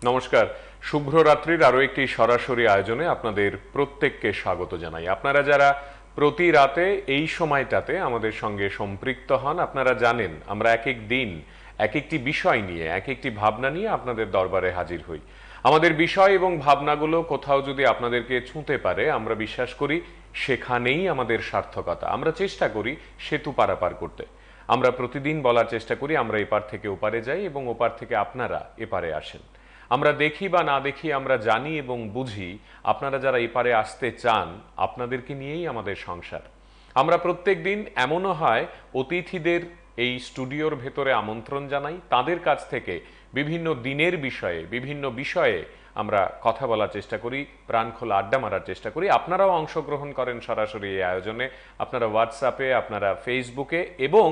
নমস্কার। শুভ্র রাত্রির আরো একটি সরাসরি আয়োজনে আপনাদের প্রত্যেককে স্বাগত জানাই। আপনারা যারা প্রতি রাতে এই সময়টাতে আমাদের সঙ্গে সম্পৃক্ত হন, আপনারা জানেন আমরা এক এক দিন এক একটি বিষয় নিয়ে, এক একটি ভাবনা নিয়ে আপনাদের দরবারে হাজির হই। আমাদের বিষয় এবং ভাবনাগুলো কোথাও যদি আপনাদেরকে ছুঁতে পারে, আমরা বিশ্বাস করি সেখানেই আমাদের সার্থকতা। আমরা চেষ্টা করি সেতু পারাপার করতে। আমরা প্রতিদিন বলার চেষ্টা করি আমরা এপার থেকে ওপারে যাই এবং ওপার থেকে আপনারা এপারে আসেন। আমরা দেখি বা না দেখি, আমরা জানি এবং বুঝি আপনারা যারা এপারে আসতে চান, আপনাদেরকে নিয়েই আমাদের সংসার। আমরা প্রত্যেক দিন এমনও হয় অতিথিদের এই স্টুডিওর ভেতরে আমন্ত্রণ জানাই, তাদের কাছ থেকে বিভিন্ন দিনের বিষয়ে, বিভিন্ন বিষয়ে আমরা কথা বলার চেষ্টা করি, প্রাণখোলা আড্ডা মারার চেষ্টা করি। আপনারাও অংশগ্রহণ করেন সরাসরি এই আয়োজনে। আপনারা হোয়াটসঅ্যাপে, আপনারা ফেসবুকে এবং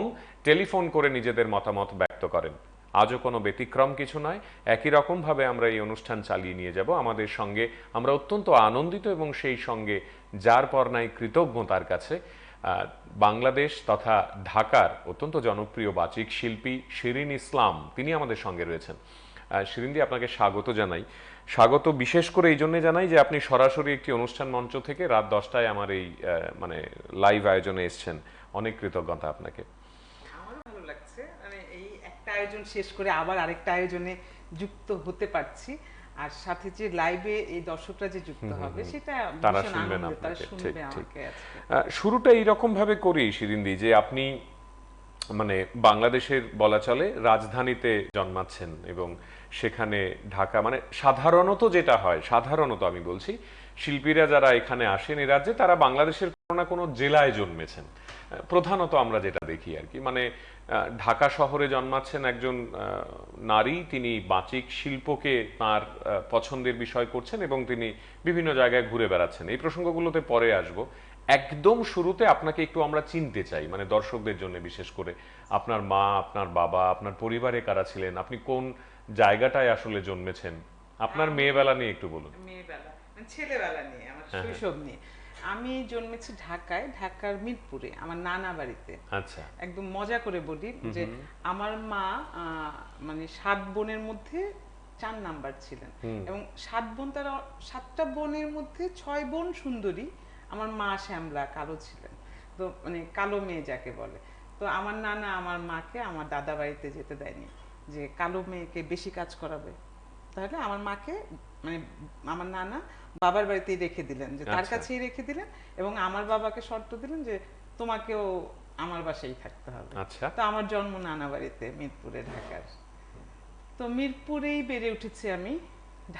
টেলিফোন করে নিজেদের মতামত ব্যক্ত করেন। আজও কোনো ব্যতিক্রম কিছু নয়। একই রকমভাবে আমরা এই অনুষ্ঠান চালিয়ে নিয়ে যাব। আমাদের সঙ্গে আমরা অত্যন্ত আনন্দিত এবং সেই সঙ্গে যার পর নাই কৃতজ্ঞ তার কাছে বাংলাদেশ তথা ঢাকার অত্যন্ত জনপ্রিয় বাচিক শিল্পী শিরিন ইসলাম, তিনি আমাদের সঙ্গে রয়েছেন। শিরিনদি, আপনাকে স্বাগত জানাই। স্বাগত বিশেষ করে এই জন্য জানাই যে আপনি সরাসরি একটি অনুষ্ঠান মঞ্চ থেকে রাত 10টায় আমার এই মানে লাইভ আয়োজনে এসছেন। অনেক কৃতজ্ঞতা আপনাকে। আমারও ভালো লাগছে, মানে এই একটা আয়োজন শেষ করে আবার আরেকটা আয়োজনে যুক্ত হতে পারছি। আর সাথে যে লাইভে এই দর্শকরা যে যুক্ত হবে সেটা তারা ভীষণ শুনবেন আনন্দের, তারা আপনাকে। ঠিক শুনবে ঠিক। আমাকে আজকে। শুরুটা এইরকম ভাবে করি শিরিনদি, যে আপনি মানে বাংলাদেশের বলা চলে রাজধানীতে জন্মাচ্ছেন এবং সেখানে ঢাকা, মানে সাধারণত যেটা হয়, সাধারণত আমি বলছি, শিল্পীরা যারা এখানে আসেন এ রাজ্যে, তারা বাংলাদেশের কোনো না কোনো জেলায় জন্মেছেন। প্রধানত আমরা যেটা দেখি আর কি, মানে ঢাকা শহরে জন্মাচ্ছেন একজন নারী, তিনি বাচিক শিল্পকে তার পছন্দের বিষয় করছেন এবং তিনি বিভিন্ন জায়গায় ঘুরে বেড়াচ্ছেন। এই প্রসঙ্গগুলোতে পরে আসবো। একদম শুরুতে আপনাকে একটু আমরা চিনতে চাই, মানে দর্শকদের জন্য বিশেষ করে। আপনার মা, আপনার বাবা, আপনার পরিবারে কারা ছিলেন, আপনি কোন জায়গাটায় আসলে জন্মেছেন, আপনার মেয়েবেলা নিয়ে একটু বলুন। মেয়েবেলা মানে ছেলেবেলা নিয়ে, আমার হ্যাঁ, হ্যাঁ। শৈশব নিয়ে। আমি জন্মেছি ঢাকায়, ঢাকার মিরপুরে, আমার নানা বাড়িতে। আচ্ছা। একদম মজা করে বলি যে আমার মা মানে 7 বোনের মধ্যে 4 নাম্বার ছিলেন। এবং 7 বোন, তারা 7টা বোনের মধ্যে 6 বোন সুন্দরী, আমার মা শ্যামলা কালো ছিলেন। তো মানে কালো মেয়ে যাকে বলে। তো আমার নানা আমার মাকে আমার দাদা বাড়িতে যেতে দেয়নি, যে কালো মেয়েকে বেশি কাজ করাবে। তাহলে আমার মাকে মানে আমার নানা বাবার বাড়িতেই রেখে দিলেন, যে তার আচ্ছা। কাছেই রেখে দিলেন। এবং আমার বাবাকে শর্ত দিলেন যে তোমাকেও আমার বাসায় থাকতে হবে। আচ্ছা। তো আমার জন্ম নানা বাড়িতে, মিরপুরে, ঢাকার। তো মিরপুরেই বেড়ে উঠেছি আমি,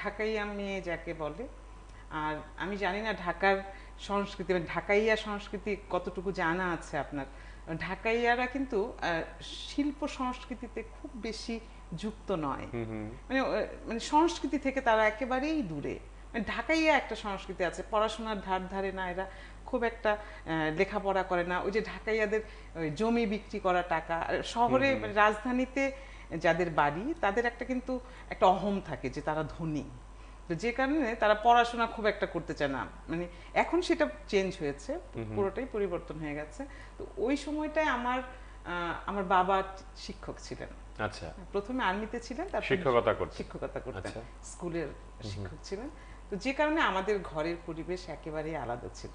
ঢাকাইয়া মেয়ে যাকে বলে। আর আমি জানি না ঢাকার সংস্কৃতি, মানে ঢাকাইয়া সংস্কৃতি কতটুকু জানা আছে আপনার। ঢাকাইয়ারা কিন্তু শিল্প সংস্কৃতিতে খুব বেশি যুক্ত নয়। মানে মানে সংস্কৃতি থেকে তারা একেবারেই দূরে। মানে ঢাকাইয়া একটা সংস্কৃতি আছে, পড়াশোনার ধার ধারে না এরা, খুব একটা লেখাপড়া করে না। ওই যে ঢাকাইয়াদের জমি বিক্রি করা টাকা, শহরে মানে রাজধানীতে যাদের বাড়ি তাদের একটা কিন্তু একটা অহম থাকে যে তারা ধনী। তো যে কারণে তারা পড়াশোনা খুব একটা করতে চায় না। মানে এখন সেটা চেঞ্জ হয়েছে, পুরোটাই পরিবর্তন হয়ে গেছে। তো ওই সময়টায় আমার বাবা শিক্ষক ছিলেন। আচ্ছা। প্রথমে আর্মিতে ছিলেন, তারপর শিক্ষকতা করতেন, আচ্ছা। স্কুলের শিক্ষক ছিলেন। তো যে কারণে আমাদের ঘরের পরিবেশ একেবারেই আলাদা ছিল।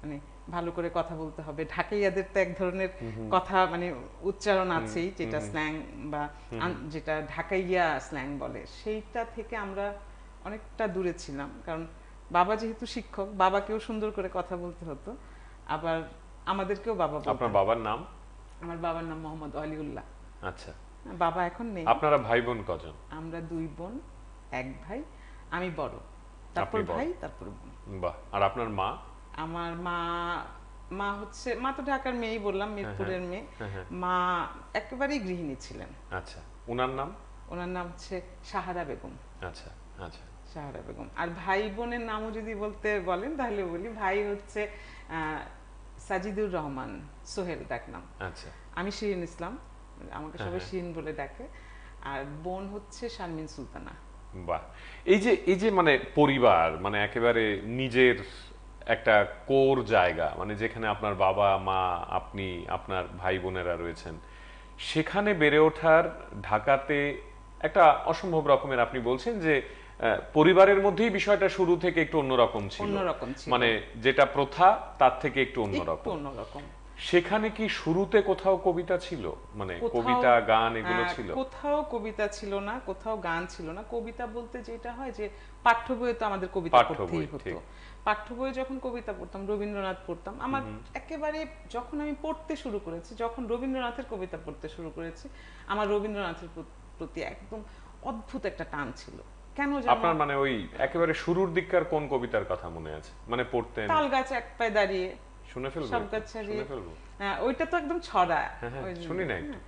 মানে ভালো করে কথা বলতে হবে, ঢাকাইয়াদের তো এক ধরনের কথা মানে উচ্চারণ আছেই, যেটা স্ল্যাং বা যেটা ঢাকাইয়া স্ল্যাং বলে, সেইটা থেকে আমরা অনেকটা দূরে ছিলাম। কারণ বাবা যেহেতু শিক্ষক, বাবাকেও সুন্দর করে কথা বলতে হতো, আবার আমাদেরকেও বাবা বলতেন। আপনার বাবার নাম? আমার বাবার নাম মোহাম্মদ আলিউল্লাহ। আচ্ছা। বাবা এখন নেই। আপনারা ভাই বোন কজন? আমরা 2 বোন, 1 ভাই। আমি বড়, তারপর আপনি বড়। ভাই, তারপর বোন। বাহ। আর আপনার মা? আমার মা, মা তো ঢাকার মেয়েই বললাম, মিরপুরের মেয়ে। হ্যাঁ। মা একেবারেই গৃহিণী ছিলেন। আচ্ছা। ওনার নাম? ওনার নাম হচ্ছে সাহারা বেগম। আচ্ছা। আচ্ছা। সাহারা বেগম। আর ভাই বোনের নামও যদি বলতে বলেন তাহলে বলি, ভাই হচ্ছে সাজিদুর রহমান, সোহেল ডাকনাম। আচ্ছা। আমি শিরিন ইসলাম, আমাকে সবাই হ্যাঁ। শিরিন বলে ডাকে। আর বোন হচ্ছে শারমিন সুলতানা। বাহ। এই যে মানে পরিবার, মানে একেবারে নিজের একটা কোর জায়গা, মানে যেখানে আপনার বাবা মা, আপনি, আপনার ভাই বোনেরা রয়েছেন, সেখানে বেড়ে ওঠার, ঢাকাতে একটা অসম্ভব রকমের আপনি বলছেন যে পরিবারের মধ্যেই বিষয়টা শুরু থেকে একটু অন্যরকম ছিল, অন্যরকম ছিল, মানে যেটা প্রথা তার থেকে একটু একটু অন্যরকম। অন্যরকম। সেখানে কি শুরুতে কোথাও কবিতা ছিল, মানে কোথাও কবিতা গান এগুলো ছিল? কোথাও কবিতা ছিল না, কোথাও গান ছিল না। কবিতা বলতে যেটা হয় যে পাঠ্য বইয়ে তো আমাদের কবিতা পাঠ্য পড়তেই বই, হতো। ঠিক। পাঠ্য বইয়ে যখন কবিতা পড়তাম, রবীন্দ্রনাথ পড়তাম। আমার একেবারে যখন আমি পড়তে শুরু করেছি, যখন রবীন্দ্রনাথের কবিতা পড়তে শুরু করেছি, আমার রবীন্দ্রনাথের প্রতি একদম অদ্ভুত একটা টান ছিল। কেন জানো? আপনার মানে ওই একেবারে শুরুর দিককার কোন কবিতার কথা মনে আছে, মানে পড়তেন? তাল গাছ এক পায়ে দাঁড়িয়ে, শুনে ফেলবো সব একটু? গাছ ছাড়িয়ে। শুনে ফেলবো? ওইটা তো একদম ছড়া। হ্যাঁ হ্যাঁ, ওই শুনি না একটু?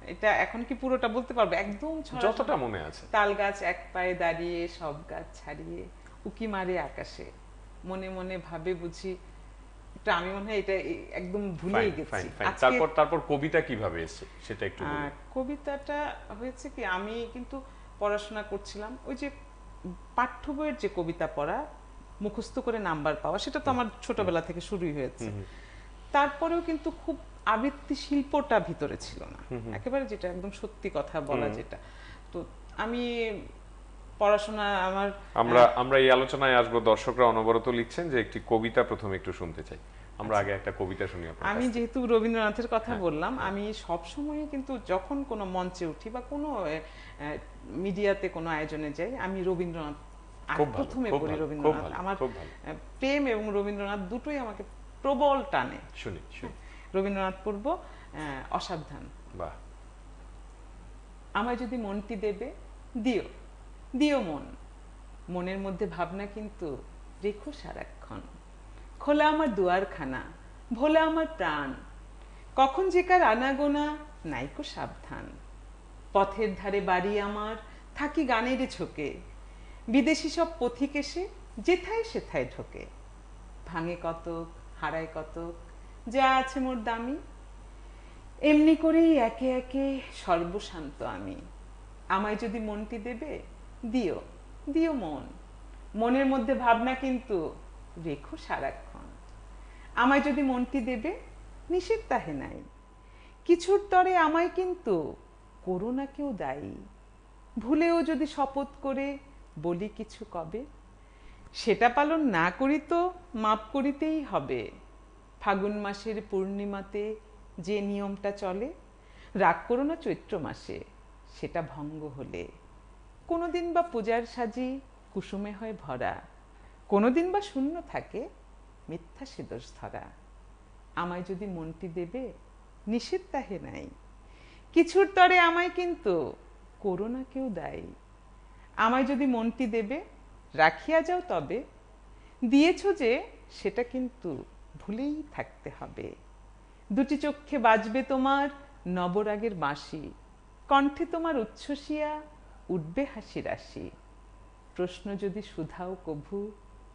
এটা এখন কি পুরোটা বলতে পারবো? একদম ছড়া। যতটা মনে আছে। তাল গাছ এক পায়ে দাঁড়িয়ে, সব গাছ ছাড়িয়ে, উকি মারে আকাশে, মনে মনে ভাবে বুঝি। এটা আমি মনে হয় এটা একদম ভুলেই গেছি। তারপর তারপর কবিতা কিভাবে এসেছে সেটা একটু বলুন। কবিতাটা হয়েছে কি, আমি কিন্তু পড়াশোনা করছিলাম, ওই যে পাঠ্য বইয়ের যে কবিতা পড়া, মুখস্থ করে নাম্বার পাওয়া, সেটা তো আমার ছোটবেলা থেকে শুরুই হয়েছে। তারপরেও কিন্তু খুব আবৃত্তি শিল্পটা ভিতরে ছিল না, একেবারে যেটা একদম সত্যি কথা বলা যেটা। তো আমি পড়াশোনা আমার আমরা এই আলোচনায় আসবো, দর্শকরা অনবরত লিখছেন যে একটি কবিতা প্রথমে একটু শুনতে চাই। আমরা আগে একটা কবিতা শুনি আপনার আমি কাছ থেকে। যেহেতু রবীন্দ্রনাথের কথা বললাম, আমি সব সময় কিন্তু যখন কোনো মঞ্চে উঠি বা কোনো মিডিয়াতে কোনো আয়োজনে যাই, আমি রবীন্দ্রনাথ খুব ভালো, প্রথমে খুব পড়ি। ভালো, রবীন্দ্রনাথ খুব ভালো, আমার খুব ভালো। প্রেম, এবং রবীন্দ্রনাথ দুটোই আমাকে প্রবল টানে। শুনি শুনি। রবীন্দ্রনাথ পড়ব, অসাবধান। বাহ। আমায় যদি মনটি দেবে, দিও, দিও মন, মনের মধ্যে ভাবনা কিন্তু রেখো সারাক্ষণ, খোলা আমার দুয়ারখানা, ভোলা আমার প্রাণ, কখন যে কার আনাগোনা নাইকো সাবধান, পথের ধারে বাড়ি আমার, থাকি গানের ঝোঁকে, বিদেশি সব পথিক এসে যেথায় সেথায় ঢোকে, ভাঙে কতক, হারায় কতক, যা আছে মোর দামি, এমনি করেই একে একে সর্বশান্ত আমি। আমায় যদি মনটি দেবে, দিও, দিও মন, মনের মধ্যে ভাবনা কিন্তু রেখো সারাক্ষণ, আমায় যদি মনটি দেবে, নিষেধ তাহে নাই, কিছুর তরে আমায় কিন্তু করো না কেউ দায়ী, ভুলেও যদি শপথ করে বলি কিছু কবে, সেটা পালন না করি তো মাপ করিতেই হবে। ফাগুন মাসের পূর্ণিমাতে যে নিয়মটা চলে, রাগ করো না চৈত্র মাসে সেটা ভঙ্গ হলে, কোনোদিন বা পূজার সাজি কুসুমে হয় ভরা, কোনোদিন বা শূন্য থাকে মিথ্যা সে দোষ ধরা, আমায় যদি মনটি দেবে, নিষেধ তাহে নাই, কিছুর তরে আমায় কিন্তু করো না কেউ দায়ী, আমায় যদি মনটি দেবে, রাখিয়া যাও তবে, দিয়েছ যে সেটা কিন্তু ভুলেই থাকতে হবে, দুটি চক্ষে বাজবে তোমার নবরাগের বাঁশি, কণ্ঠে তোমার উচ্ছ্বসিয়া উঠবে হাসি রাশি, প্রশ্ন যদি শুধাও কভু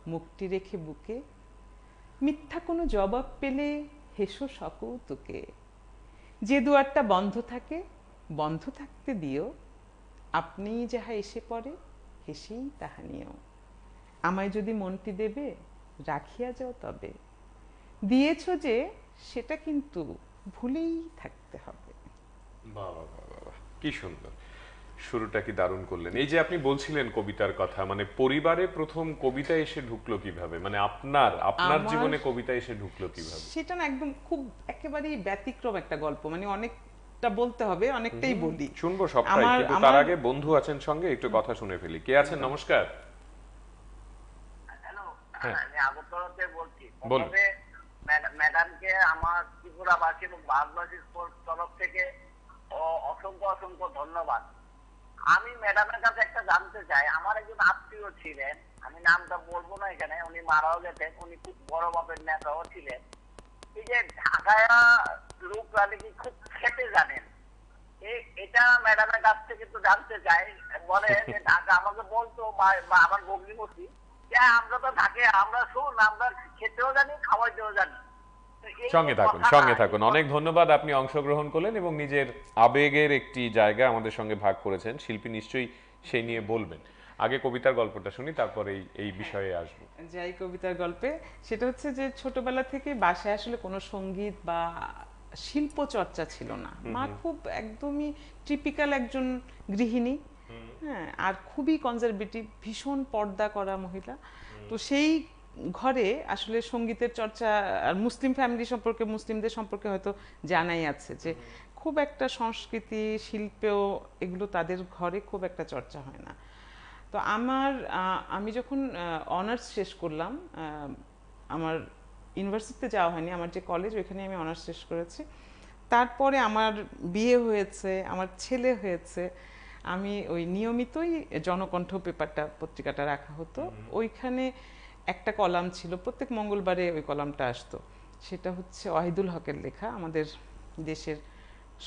মুখটি রেখে বুকে, মিথ্যা কোনো জবাব পেলে হেসো সকৌতুকে, যে দুয়ারটা বন্ধ থাকে বন্ধ থাকতে দিও, আপনিই যাহা এসে পড়ে হেসেই তাহা নিও, আমায় যদি মনটি দেবে, রাখিয়া যাও তবে, দিয়েছ যে সেটা কিন্তু ভুলেই থাকতে হবে। বাহ বাহ বাহ বাহ বাহ, কি সুন্দর শুরুটা, কি দারুণ করলেন। এই যে আপনি বলছিলেন কবিতার কথা, মানে পরিবারে প্রথম কবিতা এসে ঢুকলো কিভাবে, মানে আপনার আপনার আমার- জীবনে কবিতা এসে ঢুকলো কিভাবে? সেটা না একদম খুব একেবারেই ব্যতিক্রম একটা গল্প, মানে অনেকটা বলতে হবে, অনেকটাই বলি। শুনবো সবটাই, কিন্তু তার আগে বন্ধু আছেন সঙ্গে, একটু কথা শুনে ফেলি। কে আছেন? নমস্কার। হ্যালো, হ্যাঁ। আমি আগরতলাতে বলছি। বলুন। প্রথমে ম্যাডামকে আমার ত্রিপুরাবাসী এবং ভারতবাসীর তরফ থেকে অসংখ্য অসংখ্য ধন্যবাদ। আমি ম্যাডামের কাছে একটা জানতে চাই, আমার একজন আত্মীয় ছিলেন, আমি নামটা বলবো না এখানে, উনি মারাও গেছেন, উনি খুব বড় মাপের নেতাও ছিলেন। এই যে ঢাকায়া লোক রাজনীতি খুব খেতে জানেন, এটা ম্যাডামের কাছ থেকে একটু জানতে চাই। বলে যে ঢাকা আমাকে বলতো বা আমার ভগ্নিপতি, আমরা তো ঢাকে, আমরা শুন, আমরা খেতেও জানি, খাওয়াইতেও জানি। তো এই সঙ্গে থাকুন, কথাটা- সঙ্গে থাকুন। অনেক ধন্যবাদ, আপনি অংশগ্রহণ করলেন এবং নিজের আবেগের একটি জায়গা আমাদের সঙ্গে ভাগ করেছেন। শিল্পী নিশ্চয়ই সেই নিয়ে বলবেন। আগে কবিতার গল্পটা শুনি, তারপর এই বিষয়ে আসবো। যাই কবিতার গল্পে, সেটা হচ্ছে যে ছোটবেলা থেকে বাসায় আসলে কোনো সঙ্গীত বা শিল্প চর্চা ছিল না। মা খুব একদমই টিপিক্যাল একজন গৃহিণী, হ্যাঁ, আর খুবই কনজারভেটিভ, ভীষণ পর্দা করা মহিলা। তো সেই ঘরে আসলে সঙ্গীতের চর্চা, আর মুসলিম ফ্যামিলি সম্পর্কে, মুসলিমদের সম্পর্কে হয়তো জানাই আছে যে খুব একটা সংস্কৃতি শিল্পেও এগুলো তাদের ঘরে খুব একটা চর্চা হয় না। তো আমি যখন অনার্স শেষ করলাম, আমার ইউনিভার্সিটিতে যাওয়া হয়নি, আমার যে কলেজ ওইখানে আমি অনার্স শেষ করেছি। তারপরে আমার বিয়ে হয়েছে, আমার ছেলে হয়েছে। আমি ওই নিয়মিতই জনকণ্ঠ পেপারটা, পত্রিকাটা রাখা হতো। ওইখানে একটা কলাম ছিল, প্রত্যেক মঙ্গলবারে ওই কলামটা আসতো। সেটা হচ্ছে ওয়াহিদুল হকের লেখা, আমাদের দেশের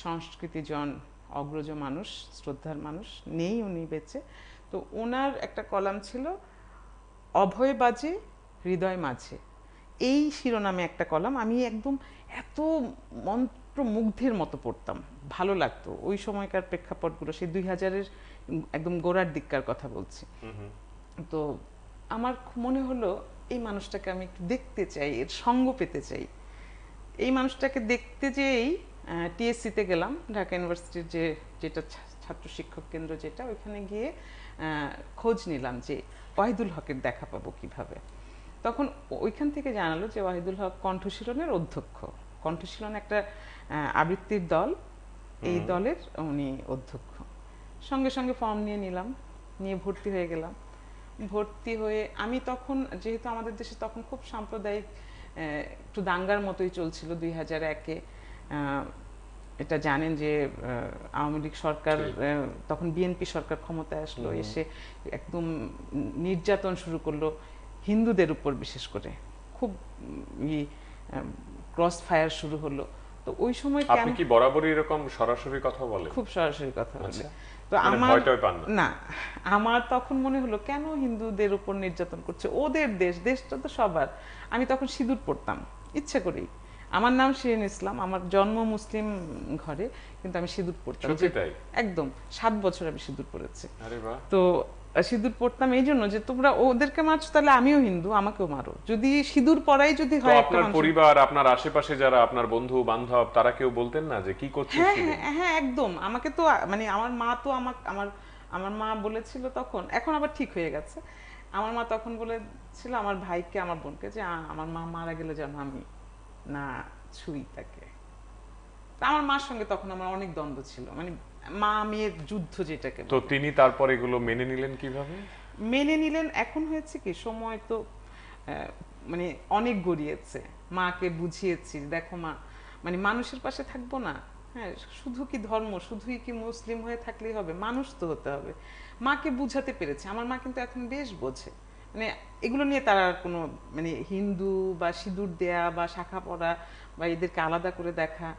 সংস্কৃতিজন, অগ্রজ মানুষ, শ্রদ্ধার মানুষ, নেই উনি বেঁচে। তো ওনার একটা কলাম ছিল অভয় বাজে হৃদয় মাঝে, এই শিরোনামে একটা কলাম। আমি একদম এত মন্ত্রমুগ্ধের মতো পড়তাম, ভালো লাগতো। ওই সময়কার প্রেক্ষাপটগুলো সেই 2000-এর একদম গোড়ার দিককার কথা বলছি। তো আমার মনে হলো এই মানুষটাকে আমি একটু দেখতে চাই, এর সঙ্গ পেতে চাই। এই মানুষটাকে দেখতে যেয়েই টিএসসিতে গেলাম, ঢাকা ইউনিভার্সিটির যেটা ছাত্র শিক্ষক কেন্দ্র, যেটা ওইখানে গিয়ে খোঁজ নিলাম যে ওয়াহিদুল হকের দেখা পাবো কিভাবে। তখন ওইখান থেকে জানালো যে ওয়াহিদুল হক কণ্ঠশীলনের অধ্যক্ষ। কণ্ঠশীলন একটা আবৃত্তির দল, এই দলের উনি অধ্যক্ষ। সঙ্গে সঙ্গে ফর্ম নিয়ে নিলাম, নিয়ে ভর্তি হয়ে গেলাম। ভর্তি হয়ে আমি তখন, যেহেতু আমাদের দেশে তখন খুব সাম্প্রদায়িক, একটু দাঙ্গার মতোই চলছিল 2001-এ। এটা জানেন যে আওয়ামী লীগ সরকার, তখন বিএনপি সরকার ক্ষমতায় আসলো, এসে একদম নির্যাতন শুরু করলো হিন্দুদের উপর, বিশেষ করে খুব ক্রস ফায়ার শুরু হলো। তো ওই সময় আপনি কি বরাবরই এরকম সরাসরি কথা বলেন? খুব সরাসরি কথা বলে। তো মানে আমার ভয়টাই পান না? না, আমার তখন মনে হলো কেন হিন্দুদের উপর নির্যাতন করছে, ওদের দেশ, দেশটা তো সবার। আমি তখন সিঁদুর পড়তাম ইচ্ছা করেই। আমার নাম শিরিন ইসলাম, আমার জন্ম মুসলিম ঘরে, কিন্তু আমি সিঁদুর পড়তাম। সত্যি তাই? একদম 7 বছর আমি সিঁদুর পড়েছি। আরে বাহ। তো সিঁদুর পড়তাম এই জন্য যে তোমরা ওদেরকে মারছো, তাহলে আমিও হিন্দু, আমাকেও মারো। যদি সিঁদুর পরাই যদি তো হয়, আপনার পরিবার, আপনার আশেপাশে যারা আপনার বন্ধু বান্ধব, তারা কেউ বলতেন না যে কি করছিস? হ্যাঁ হ্যাঁ হ্যাঁ, একদম। আমাকে তো মানে আমার মা তো আমার মা বলেছিল তখন, এখন আবার ঠিক হয়ে গেছে। আমার মা তখন বলেছিল আমার ভাইকে, আমার বোনকে, যে আমার মা মারা গেলে যেন আমি না ছুঁই তাকে। তা আমার মার সঙ্গে তখন আমার অনেক দ্বন্দ্ব ছিল, মানে মা মেয়ের যুদ্ধ যেটাকে তো বলে। তিনি তারপর এগুলো মেনে নিলেন কিভাবে? মেনে নিলেন। এখন হয়েছে কি, সময় তো মানে অনেক গড়িয়েছে। মাকে বুঝিয়েছি, দেখো মা, মানে মানুষের পাশে থাকবো না, হ্যাঁ, শুধু কি ধর্ম, শুধুই কি মুসলিম হয়ে থাকলেই হবে, মানুষ তো হতে হবে। মাকে বুঝাতে পেরেছে। আমার মা কিন্তু এখন বেশ বোঝে, মানে এগুলো নিয়ে তারা কোনো, মানে হিন্দু বা সিঁদুর দেয়া বা শাখা পরা বা এদেরকে আলাদা করে দেখা,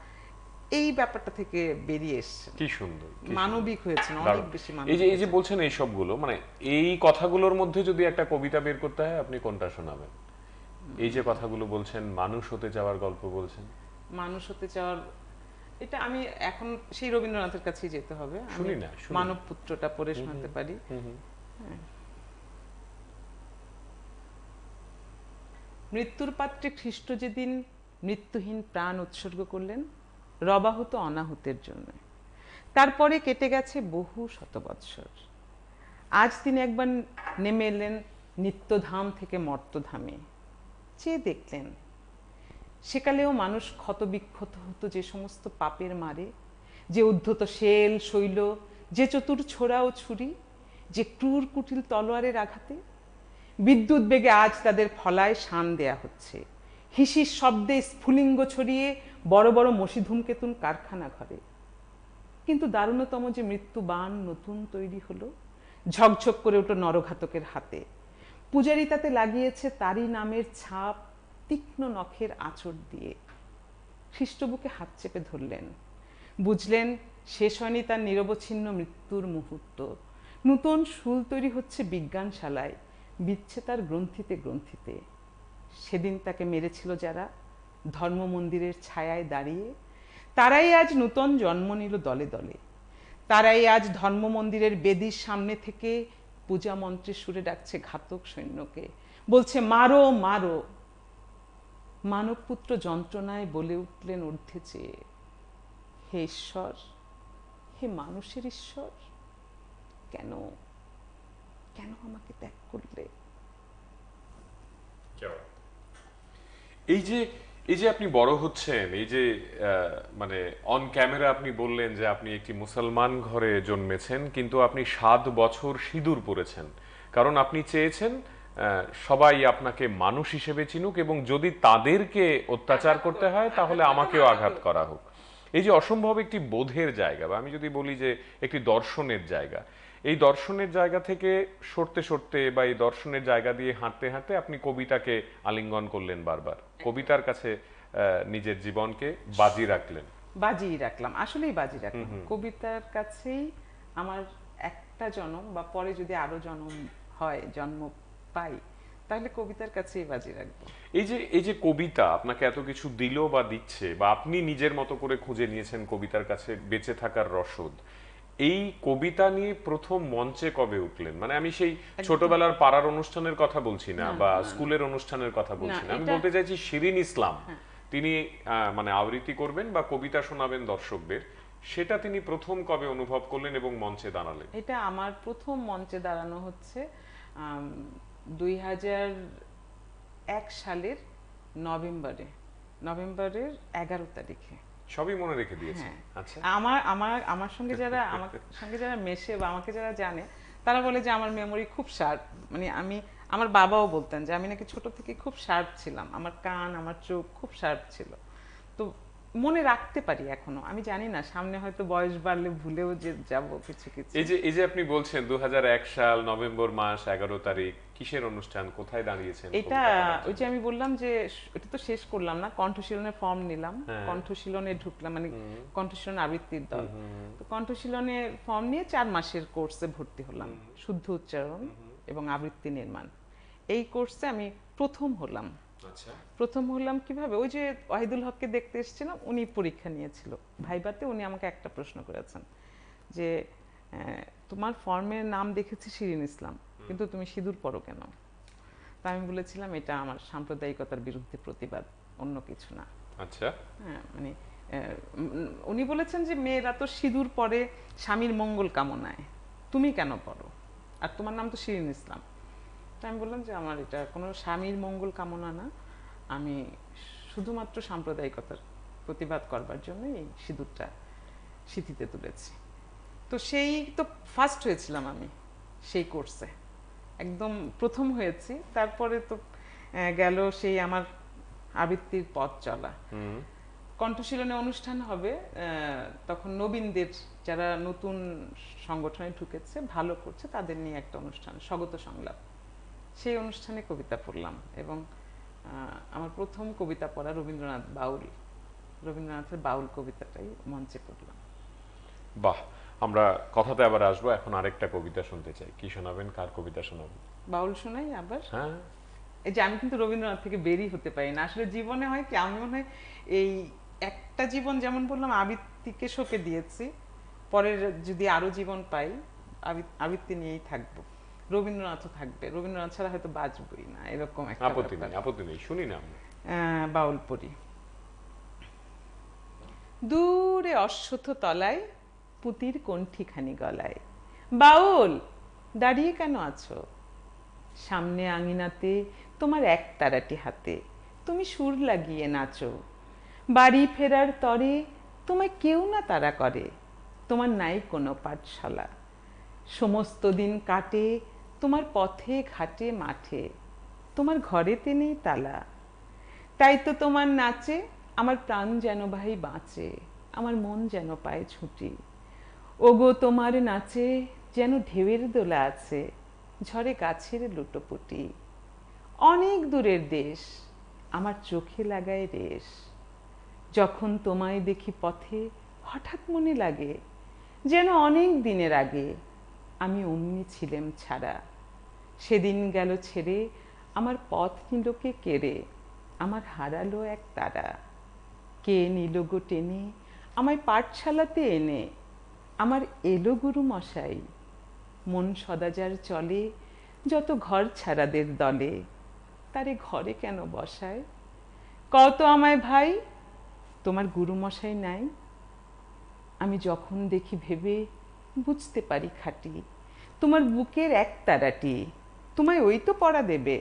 এই ব্যাপারটা থেকে বেরিয়ে এসছে। কি সুন্দর, কি মানবিক হয়েছেন, সুন্দর। অনেক বেশি এই মানবিক যে হয়েছেন। বলছেন এই সবগুলো, মানে এই কথাগুলোর মধ্যে যদি একটা কবিতা বের করতে হয়, আপনি কোনটা শোনাবেন? এই যে কথাগুলো বলছেন, মানুষ হতে যাওয়ার গল্প বলছেন, মানুষ হতে চাওয়ার, এটা আমি এখন সেই রবীন্দ্রনাথের কাছেই যেতে হবে। আমি শুনি না, শুনি না। মানব পুত্রটা পড়ে শোনাতে পারি। হ্যাঁ। মৃত্যুর পাত্রে খ্রিস্ট যেদিন মৃত্যুহীন প্রাণ উৎসর্গ করলেন রবাহুত অনাহুতের জন্য, তারপরে কেটে গেছে বহু শত বৎসর। আজ তিনি একবার নেমে এলেন নিত্যধাম থেকে মর্তধামে, চেয়ে দেখলেন সেকালেও মানুষ ক্ষত বিক্ষত হতো যে সমস্ত পাপের মারে, যে উদ্ধত শেল শৈল, যে চতুর ছোড়া ও ছুরি, যে ক্রূর কুটিল তলোয়ারের আঘাতে। বিদ্যুৎ বেগে আজ তাদের ফলায় শান দেয়া হচ্ছে, হিসির শব্দে স্ফুলিঙ্গ ছড়িয়ে বড় বড় মসি ধূমকেতুন কারখানা ঘরে। কিন্তু দারুণতম যে মৃত্যু বাণ নতুন তৈরি হলো, ঝকঝক করে ওঠো নরঘাতকের হাতে। পূজারি তাতে লাগিয়েছে তারই নামের ছাপ তীক্ষ্ণ নখের আঁচড় দিয়ে। খ্রিস্ট বুকে হাত চেপে ধরলেন, বুঝলেন শেষ হয়নি তার নিরবচ্ছিন্ন মৃত্যুর মুহূর্ত। নূতন শুল তৈরি হচ্ছে বিজ্ঞানশালায়, বিচ্ছে তার গ্রন্থিতে গ্রন্থিতে। সেদিন তাকে মেরেছিল যারা ধর্ম মন্দিরের ছায়ায় দাঁড়িয়ে, তারাই আজ নূতন জন্ম নিল দলে দলে। তারাই আজ ধর্ম মন্দিরের বেদির সামনে থেকে পূজা মন্ত্রের সুরে ডাকছে ঘাতক সৈন্যকে, বলছে মারো মারো। মানবপুত্র যন্ত্রণায় বলে উঠলেন ঊর্ধ্বে চেয়ে, হে ঈশ্বর, হে মানুষের ঈশ্বর, কেন, কেন আমাকে ত্যাগ করলে? এই যে এই যে আপনি বড় হচ্ছেন, এই যে মানে অন ক্যামেরা আপনি বললেন যে আপনি একটি মুসলমান ঘরে জন্মেছেন, কিন্তু আপনি 7 বছর সিঁদুর পরেছেন, কারণ আপনি চেয়েছেন সবাই আপনাকে মানুষ হিসেবে চিনুক, এবং যদি তাদেরকে অত্যাচার করতে হয় তাহলে আমাকেও আঘাত করা হোক। এই যে অসম্ভব একটি বোধের জায়গা, বা আমি যদি বলি যে একটি দর্শনের জায়গা, এই দর্শনের জায়গা থেকে সরতে সরতে বা এই দর্শনের জায়গা দিয়ে হাঁটতে হাঁটতে আপনি কবিতাকে আলিঙ্গন করলেন বারবার, কবিতার কাছে নিজের জীবনকে বাজি রাখলেন। বাজি রাখলাম, আসলেই বাজি রাখলাম। কবিতার কাছেই আমার একটা জন্ম, বা পরে যদি আরো জন্ম হয়, জন্ম পাই, তাহলে কবিতার কাছেই বাজি রাখবো। এই যে কবিতা আপনাকে এত কিছু দিল বা দিচ্ছে, বা আপনি নিজের মতো করে খুঁজে নিয়েছেন কবিতার কাছে বেঁচে থাকার রসদ, এই কবিতা নিয়ে প্রথম মঞ্চে কবে উঠলেন? মানে আমি সেই ছোটবেলার পাড়ার অনুষ্ঠানের কথা বলছি না, বা স্কুলের অনুষ্ঠানের কথা বলছি না, আমি বলতে চাইছি শিরিন ইসলাম তিনি মানে আবৃত্তি করবেন বা কবিতা শোনাবেন দর্শকদের, সেটা তিনি প্রথম কবে অনুভব করলেন এবং মঞ্চে দাঁড়ালেন? এটা আমার প্রথম মঞ্চে দাঁড়ানো হচ্ছে 2001 সালের নভেম্বরের 11 তারিখে। সবই মনে রেখে দিয়েছেন? হ্যাঁ। আচ্ছা। আমার সঙ্গে যারা মেশে বা আমাকে যারা জানে, তারা বলে যে আমার মেমোরি খুব শার্প। মানে আমার বাবাও বলতেন যে আমি নাকি ছোট থেকে খুব শার্প ছিলাম, আমার কান, আমার চোখ খুব শার্প ছিল। তো মনে রাখতে পারি এখনো। আমি জানি না, সামনে হয়তো বয়স বাড়লে ভুলেও যে যাব কিছু কিছু। এই যে আপনি বলছেন 2001 সাল নভেম্বর মাস 11 তারিখ, কিসের অনুষ্ঠান, কোথায় দাঁড়িয়েছেন? এটা ওই যে আমি বললাম যে এটা তো শেষ করলাম না, কণ্ঠশীলনের ফর্ম নিলাম, কণ্ঠশীলনে ঢুকলাম, মানে কণ্ঠশীলন আবৃত্তির দল। তো কণ্ঠশীলনের ফর্ম নিয়ে 4 মাসের কোর্সে ভর্তি হলাম, শুদ্ধ উচ্চারণ এবং আবৃত্তি নির্মাণ। এই কোর্সে আমি প্রথম হলাম। আচ্ছা। প্রথম হলাম কিভাবে? ওই যে ওয়াহিদুল হককে দেখতে এসেছিলাম, উনি পরীক্ষা নিয়েছিল ভাইবাতে। উনি আমাকে একটা প্রশ্ন করেছেন যে তোমার ফর্মের নাম দেখেছি শিরিন ইসলাম, কিন্তু তুমি সিঁদুর পরো কেন? তা আমি বলেছিলাম এটা আমার সাম্প্রদায়িকতার বিরুদ্ধে প্রতিবাদ, অন্য কিছু না। আচ্ছা। হ্যাঁ, মানে উনি বলেছেন যে মেয়েরা তো সিঁদুর পরে স্বামীর মঙ্গল কামনায়, তুমি কেন পরো? আর তোমার নাম তো শিরিন ইসলাম। তা আমি বললাম যে আমার এটা কোনো স্বামীর মঙ্গল কামনা না, আমি শুধুমাত্র সাম্প্রদায়িকতার প্রতিবাদ করবার জন্য এই সিঁদুরটা সিঁথিতে তুলেছি। তো সেই তো ফার্স্ট হয়েছিলাম আমি সেই কোর্সে, একদম প্রথম হয়েছি। তারপরে তো গেল সেই আমার আবৃত্তির পথ চলা। কণ্ঠশীলনে অনুষ্ঠান হবে, তখন নবীনদের, যারা নতুন সংগঠনে ঢুকেছে, ভালো করছে, তাদের নিয়ে একটা অনুষ্ঠান, স্বাগত সংলাপ। সেই অনুষ্ঠানে কবিতা পড়লাম, এবং আমার প্রথম কবিতা পড়া রবীন্দ্রনাথের বাউল কবিতাটাই মঞ্চে পড়লাম। বাহ, আমরা কথাতে আবার আসবো। এখন আরেকটা কবিতা শুনতে চাই, কি শোনাবেন, কার কবিতা শোনাবেন? বাউল শোনাই আবার। হ্যাঁ। এই যে আমি কিন্তু রবীন্দ্রনাথ থেকে বেরিয়ে হতে পারি না আসলে। জীবনে হয় কি, আমি মনে হয় এই একটা জীবন, যেমন বললাম আবৃত্তিকে সঁপে দিয়েছি, পরের যদি আরো জীবন পাই আবৃত্তি নিয়েই থাকবো, রবীন্দ্রনাথও থাকবে, রবীন্দ্রনাথ ছাড়া হয়তো বাঁচবই না, এরকম একটা আপত্তি নেই, শুনি না। বাউল পড়ি। দূরে অশ্বত্থ তলায় পুতির কণ্ঠিখানি গলায়, বাউল দাঁড়িয়ে কেন আছো? সামনে আঙিনাতে তোমার একতারাটি হাতে, তুমি সুর লাগিয়ে নাচো। বাড়ি ফেরার তরে তোমায় কেউ না তাড়া করে, তোমার নাই কোনো পাঠশালা। সমস্ত দিন কাটে তোমার পথে ঘাটে মাঠে, তোমার ঘরেতে নেই তালা। তাই তো তোমার নাচে আমার প্রাণ যেন ভাই বাঁচে, আমার মন যেন পায় ছুটি। ওগো তোমার নাচে যেন ঢেউয়ের দোলা আছে, ঝরে গাছের লুটোপুটি। অনেক দূরের দেশ আমার চোখে লাগায় রেশ, যখন তোমায় দেখি পথে হঠাৎ মনে লাগে, যেন অনেক দিনের আগে আমি অমনি ছিলাম ছাড়া। সেদিন গেল ছেড়ে আমার পথ নিলকে কেড়ে, আমার হারালো এক তারা। কে নিল গো টেনে আমায় পাঠশালাতে এনে, আমার এলো গুরু মশাই। মন সদাচার চলে যত ঘর ছাড়াদের দলে, তারে ঘরে কেন বসায়? কত আমায় ভাই, তোমার গুরু মশাই নাই? আমি যখন দেখি ভেবে বুঝতে পারি খাঁটি, তোমার বুকের এক তারাটি তোমায় ওই তো পড়া দেবে,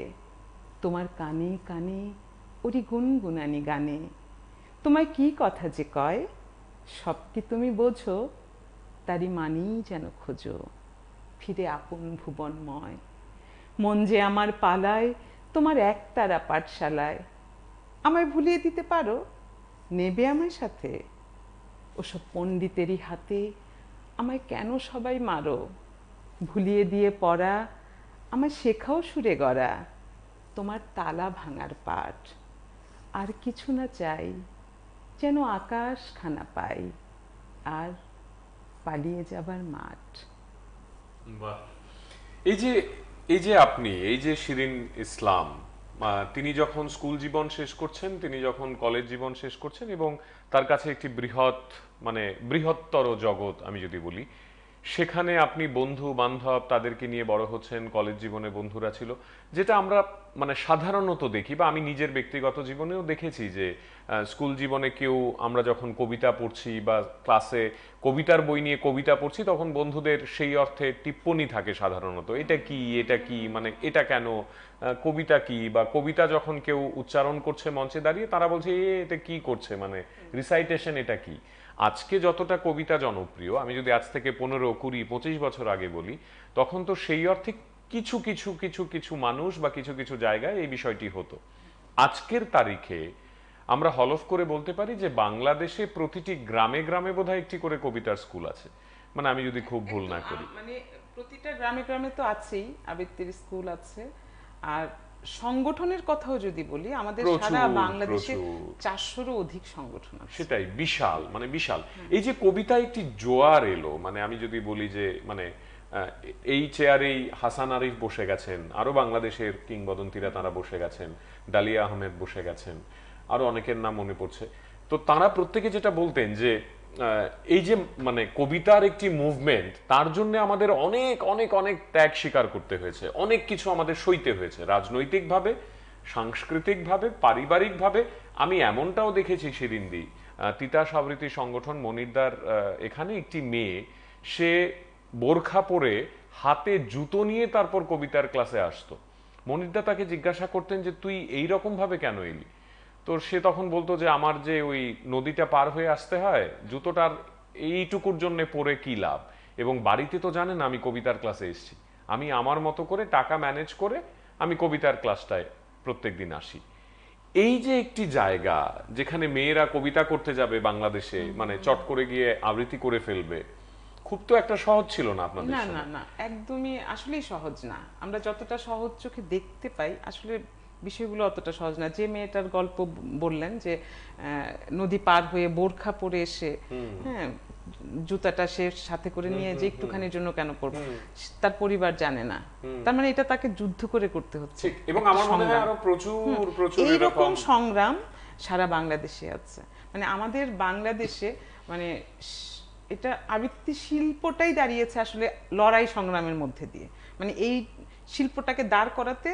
তোমার কানে কানে ওরি গুনগুনানি গানে, তোমায় কি কথা যে কয় সব কি তুমি বোঝো, তারই মানেই যেন খোঁজো ফিরে আপন ভুবনময়। মন যে আমার পালায় তোমার একতারা পাঠশালায়, আমায় ভুলিয়ে দিতে পারো, নেবে আমায় সাথে, ওসব পণ্ডিতেরই হাতে আমায় কেন সবাই মারো, ভুলিয়ে দিয়ে পড়া আমায় শেখাও সুরে গড়া, তোমার তালা ভাঙার পাঠ, আর কিছু না চাই, যেন আকাশ খানা পাই আর পালিয়ে যাবার মাঠ। বাহ। এই যে এই যে আপনি এই যে শিরিন ইসলাম, তিনি যখন স্কুল জীবন শেষ করছেন, তিনি যখন কলেজ জীবন শেষ করছেন, এবং তার কাছে একটি বৃহত্তর জগৎ আমি যদি বলি, সেখানে আপনি বন্ধু বান্ধব তাদেরকে নিয়ে বড় হচ্ছেন, কলেজ জীবনে বন্ধুরা ছিল, যেটা আমরা সাধারণত দেখি, বা আমি নিজের ব্যক্তিগত জীবনেও দেখেছি যে স্কুল জীবনে আমরা যখন কবিতা পড়ছি বা ক্লাসে কবিতার বই নিয়ে কবিতা পড়ছি, তখন বন্ধুদের সেই অর্থে টিপ্পনী থাকে সাধারণত, এটা কি এটা কেন, কবিতা কি, বা কবিতা যখন কেউ উচ্চারণ করছে মঞ্চে দাঁড়িয়ে, তারা বলছে এটা কি করছে, রিসাইটেশন এটা কি। আজকে যতটা কবিতা জনপ্রিয়, আমি যদি আজ থেকে 15, 20, 25 বছর আগে বলি, তখন তো সেই অর্থে কিছু কিছু কিছু কিছু মানুষ বা কিছু কিছু জায়গায় এই বিষয়টি হতো। আজকের তারিখে আমরা হলফ করে বলতে পারি যে বাংলাদেশে প্রতিটি গ্রামে গ্রামে বোধহয় একটি করে কবিতার স্কুল আছে, আমি যদি খুব ভুল না করি। প্রতিটা গ্রামে গ্রামে তো আছেই, আবৃত্তির স্কুল আছে। আর সংগঠনের কথাও যদি বলি, আমাদের সারা বাংলাদেশে 400-রও অধিক সংগঠন আছে। সেটাই বিশাল, বিশাল। এই যে কবিতা একটি জোয়ার এলো, আমি যদি বলি যে এই চেয়ারেই হাসান আরিফ বসে গেছেন, আরো বাংলাদেশের কিংবদন্তিরা তারা বসে গেছেন, ডালিয়া আহমেদ বসে গেছেন, আরো অনেকের নাম মনে পড়ছে। তো তারা প্রত্যেকে যেটা বলতেন যে এই যে কবিতার একটি মুভমেন্ট, তার জন্য আমাদের অনেক অনেক অনেক ত্যাগ স্বীকার করতে হয়েছে, অনেক কিছু আমাদের সইতে হয়েছে, রাজনৈতিকভাবে, সাংস্কৃতিকভাবে, পারিবারিকভাবে। আমি এমনটাও দেখেছি সেদিনদি, তিতাস আবৃত্তি সংগঠন মনিরদার এখানে একটি মেয়ে, সে বোরখা পরে হাতে জুতো নিয়ে তারপর কবিতার ক্লাসে আসতো। মনিরদা তাকে জিজ্ঞাসা করতেন যে তুই এইরকম ভাবে কেন এলি, তো সে তখন বলতো যে আমার যে ওই নদীটা পার হয়ে আসতে হয়, জুতোটার এইটুকুর জন্য পরে কি লাভ, এবং বাড়িতে তো জানেন আমি কবিতার ক্লাসে এসেছি, আমি আমার মতো করে টাকা ম্যানেজ করে আমি কবিতার ক্লাসটায় প্রত্যেকদিন আসি। এই যে একটি জায়গা যেখানে মেয়েরা কবিতা করতে যাবে বাংলাদেশে, চট করে গিয়ে আবৃত্তি করে ফেলবে, খুব তো একটা সহজ ছিল না আপনাদের? না না না, একদমই আসলেই সহজ না। আমরা যতটা সহজ চোখে দেখতে পাই, আসলে বিষয়গুলো অতটা সহজ না। যে মেয়েটার গল্প বললেন যে নদী পার হয়ে বোরখা পরে এসে, হ্যাঁ, জুতাটা সে সাথে করে নিয়ে যে একটুখানির জন্য কেন পরবে, তার পরিবার জানে না, তার এটা তাকে যুদ্ধ করে করতে হচ্ছে। এবং আমার মনে হয় আরো প্রচুর প্রচুর এইরকম সংগ্রাম সারা বাংলাদেশে আছে। আমাদের বাংলাদেশে এটা আবৃত্তি শিল্পটাই দাঁড়িয়েছে আসলে লড়াই সংগ্রামের মধ্যে দিয়ে। এই শিল্পটাকে দাঁড় করাতে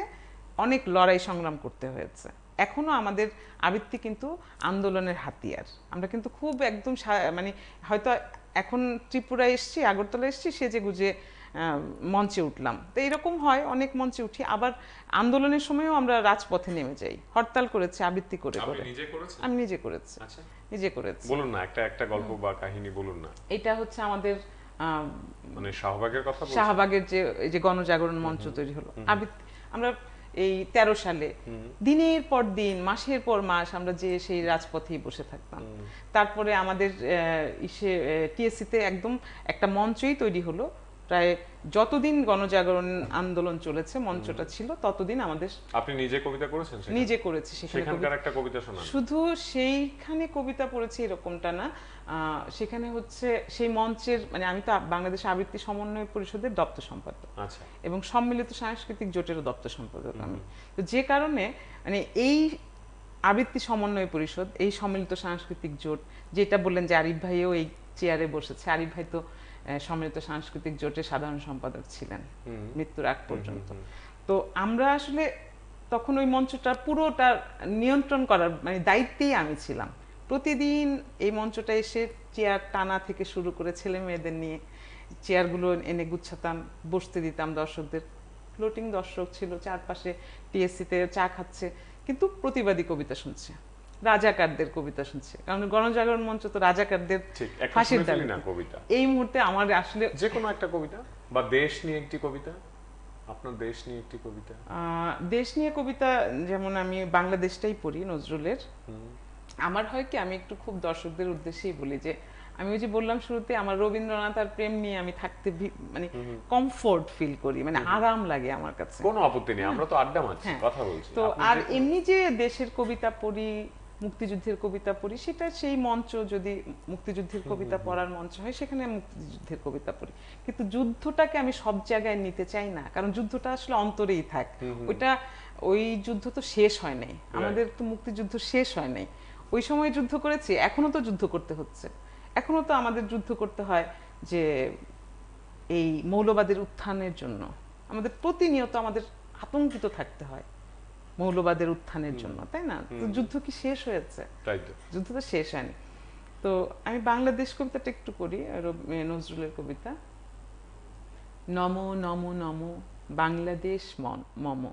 অনেক লড়াই সংগ্রাম করতে হয়েছে। এখনো আমাদের আবৃত্তি কিন্তু আন্দোলনের হাতিয়ার। আমরা কিন্তু খুব একদম হয়তো এখন ত্রিপুরায় এসছি, আগরতলা এসছি, সেজে গুজে মঞ্চে উঠলাম, তো এরকম হয়, অনেক মঞ্চে উঠি। আবার আন্দোলনের সময়ও আমরা রাজপথে নেমে যাই, হরতাল করেছি আবৃত্তি করে করে। আমি নিজে করেছি। নিজে করেছি। বলুন না একটা গল্প বা কাহিনী বলুন না। এটা হচ্ছে আমাদের শাহবাগের কথা বলছেন? শাহবাগের যে গণজাগরণ মঞ্চ তৈরি হলো, আমরা এই 13 সালে দিনের পর দিন, মাসের পর মাস আমরা যে সেই রাজপথেই বসে থাকতাম। তারপরে আমাদের টিএসসিতে একদম একটা মঞ্চই তৈরি হলো। প্রায় যতদিন গণজাগরণ আন্দোলন চলেছে, মঞ্চটা ছিল, ততদিন আমাদের। আপনি নিজে কবিতা করেছেন? নিজে করেছি। সেখানকার একটা কবিতা শোনান। শুধু সেইখানে কবিতা পড়েছি এরকমটা না, সেখানে হচ্ছে সেই মঞ্চের আমি তো বাংলাদেশ আবৃত্তি সমন্বয় পরিষদের দপ্তর সম্পাদক, আচ্ছা, এবং সম্মিলিত সাংস্কৃতিক জোটেরও দপ্তর সম্পাদক আমি। তো যে কারণে এই আবৃত্তি সমন্বয় পরিষদ, এই সম্মিলিত সাংস্কৃতিক জোট, যেটা বললেন যে আরিফ ভাইও এই চেয়ারে বসেছে, আরিফ ভাই তো সম্মিলিত সাংস্কৃতিক জোটের সাধারণ সম্পাদক ছিলেন মৃত্যুর আগ পর্যন্ত। তো আমরা আসলে তখন ওই মঞ্চটা পুরোটা নিয়ন্ত্রণ করার দায়িত্বেই আমি ছিলাম। প্রতিদিন এই মঞ্চটা এসে চেয়ার টানা থেকে শুরু করে ছেলে মেয়েদের নিয়ে চেয়ারগুলো এনে গুছাতাম, বসতে দিতাম দর্শকদের। ফ্লোটিং দর্শক ছিল চারপাশে, টিএসসিতে চা খাচ্ছে, কিন্তু প্রতিবাদী কবিতা শুনছে, রাজাকারদের কবিতা শুনছে, কারণ গণজাগরণ মঞ্চ তো রাজাকারদের ঠিক, একটা ফাঁসির শুনে ফেলি দাবিতে। না কবিতা, এই মুহূর্তে আমার আসলে যে কোনো একটা কবিতা, বা দেশ নিয়ে একটি কবিতা, আপনার দেশ নিয়ে একটি কবিতা। দেশ নিয়ে কবিতা, যেমন আমি বাংলাদেশটাই পড়ি নজরুলের। আমার হয় কি, আমি একটু খুব দর্শকদের উদ্দেশ্যেই বলি যে আমি ওই যে বললাম শুরুতে, আমার রবীন্দ্রনাথ আর প্রেম নিয়ে আমি থাকতে মানে কমফোর্ট ফিল করি, মানে আরাম লাগে আমার কাছে। কোনো আপত্তি নেই, আমরা তো আড্ডা মারছি, হ্যাঁ। কথা বলছি। তো আপনি আর যে কোনো- এমনি যে দেশের কবিতা পড়ি, মুক্তিযুদ্ধের কবিতা পড়ি, সেটা সেই মঞ্চ, যদি মুক্তিযুদ্ধের কবিতা পড়ার মঞ্চ হয় সেখানে মুক্তিযুদ্ধের কবিতা পড়ি। কিন্তু যুদ্ধটাকে আমি সব জায়গায় নিতে চাই না, কারণ যুদ্ধটা আসলে অন্তরেই থাক। ওইটা, ওই যুদ্ধ তো শেষ হয় নাই, আমাদের তো মুক্তিযুদ্ধ শেষ হয় নাই। ওই সময় যুদ্ধ করেছি, এখনো তো যুদ্ধ করতে হচ্ছে, এখনো তো আমাদের যুদ্ধ করতে হয় যে এই মৌলবাদের উত্থানের জন্য। আমাদের প্রতিনিয়ত আমাদের আতঙ্কিত থাকতে হয় মৌলবাদের উত্থানের জন্য, তাই না? তো যুদ্ধ কি শেষ হয়েছে? তাই তো। যুদ্ধ তো শেষ হয়নি। তো আমি বাংলাদেশ কবিতাটা একটু করি, নজরুলের কবিতা। নম নম নম বাংলাদেশ মম,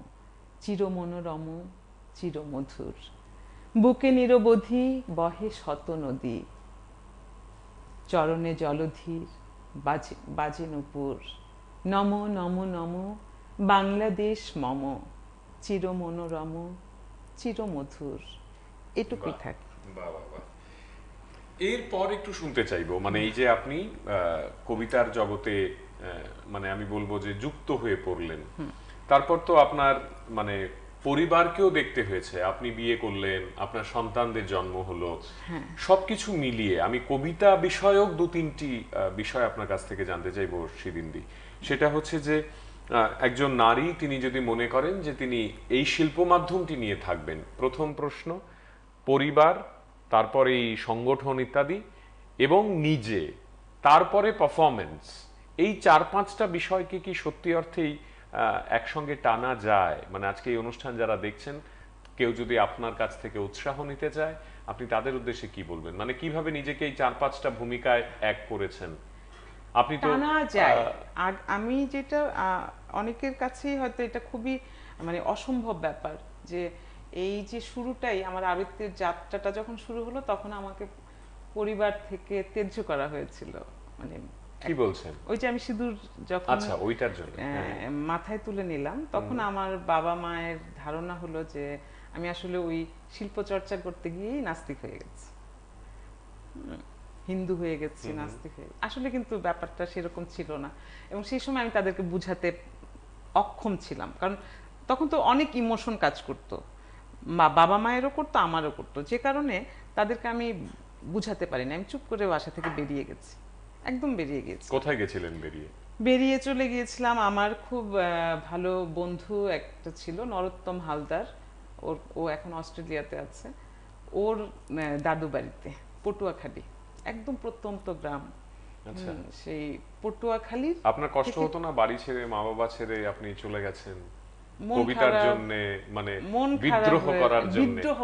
চির মনোরম চির মধুর, বুকে নিরবধি বহে শত নদী, চরণে জলধীর বাজে বাজে নূপুর। নম নম নম বাংলাদেশ মম, চির মনোরম চির মধুর। এটুকুই বাহ, থাক। বাহ, বাহ, বাহ। এরপর একটু শুনতে চাইবো, মানে এই যে আপনি কবিতার জগতে মানে আমি বলবো যে যুক্ত হয়ে পড়লেন, তারপর তো আপনার মানে পরিবারকেও দেখতে হয়েছে, আপনি বিয়ে করলেন, আপনার সন্তানদের জন্ম হলো, সবকিছু মিলিয়ে আমি কবিতা বিষয়ক দু তিনটি বিষয় আপনার কাছ থেকে জানতে চাইবো শিরিন্দি। সেটা হচ্ছে যে একজন নারী, তিনি যদি মনে করেন যে তিনি এই শিল্প মাধ্যমটি নিয়ে থাকবেন, প্রথম প্রশ্ন পরিবার, তারপরে এই সংগঠন ইত্যাদি, এবং নিজে, তারপরে পারফরমেন্স, এই 4-5টা বিষয়কে কি সত্যি অর্থেই একসঙ্গে টানা যায়? মানে আজকে এই অনুষ্ঠান যারা দেখছেন, কেউ যদি আপনার কাছ থেকে উৎসাহ নিতে চায়, আপনি তাদের উদ্দেশ্যে কি বলবেন? মানে কিভাবে নিজেকে এই 4-5টা ভূমিকায় এক করেছেন? আপনি তো টানা যায়। আমি যেটা অনেকের কাছেই হয়তো এটা খুবই মানে অসম্ভব ব্যাপার, যে এই যে শুরুটাই আমার আবৃত্তির যাত্রাটা যখন শুরু হলো, তখন আমাকে পরিবার থেকে ত্যায্য করা হয়েছিল। মানে কি বলছেন? ওই যে আমি সিঁদুর যখন আচ্ছা, ওইটার জন্য। মাথায় তুলে নিলাম, তখন আমার বাবা মায়ের ধারণা হলো যে আমি আসলে ওই শিল্প চর্চা করতে গিয়েই নাস্তিক হয়ে গেছি, হিন্দু হয়ে গেছি, নাস্তিক হয়ে। আসলে কিন্তু ব্যাপারটা সেরকম ছিল না, এবং সেই সময় আমি তাদেরকে বুঝাতে অক্ষম ছিলাম, কারণ তখন তো অনেক ইমোশন কাজ করতো, বাবা মায়েরও করতো, আমারও করতো, যে কারণে তাদেরকে আমি বুঝাতে পারিনি। আমি চুপ করে বাসা থেকে বেরিয়ে গেছি, একদম বেরিয়ে গেছি। কোথায় গেছিলেন বেরিয়ে? বেরিয়ে চলে গিয়েছিলাম, আমার খুব ভালো বন্ধু একটা ছিল, নরোত্তম হালদার, ও এখন অস্ট্রেলিয়াতে আছে, ওর দাদু বাড়িতে, পটুয়াখালী, একদম প্রত্যন্ত গ্রাম। আচ্ছা। সেই পটুয়াখালীর আপনার কষ্ট হতো না বাড়ি ছেড়ে, মা বাবা ছেড়ে আপনি চলে গেছেন মন কবিতার খারাপ, জন্য, মানে মন বিদ্রোহ খারাপ করার জন্য? বিদ্রোহ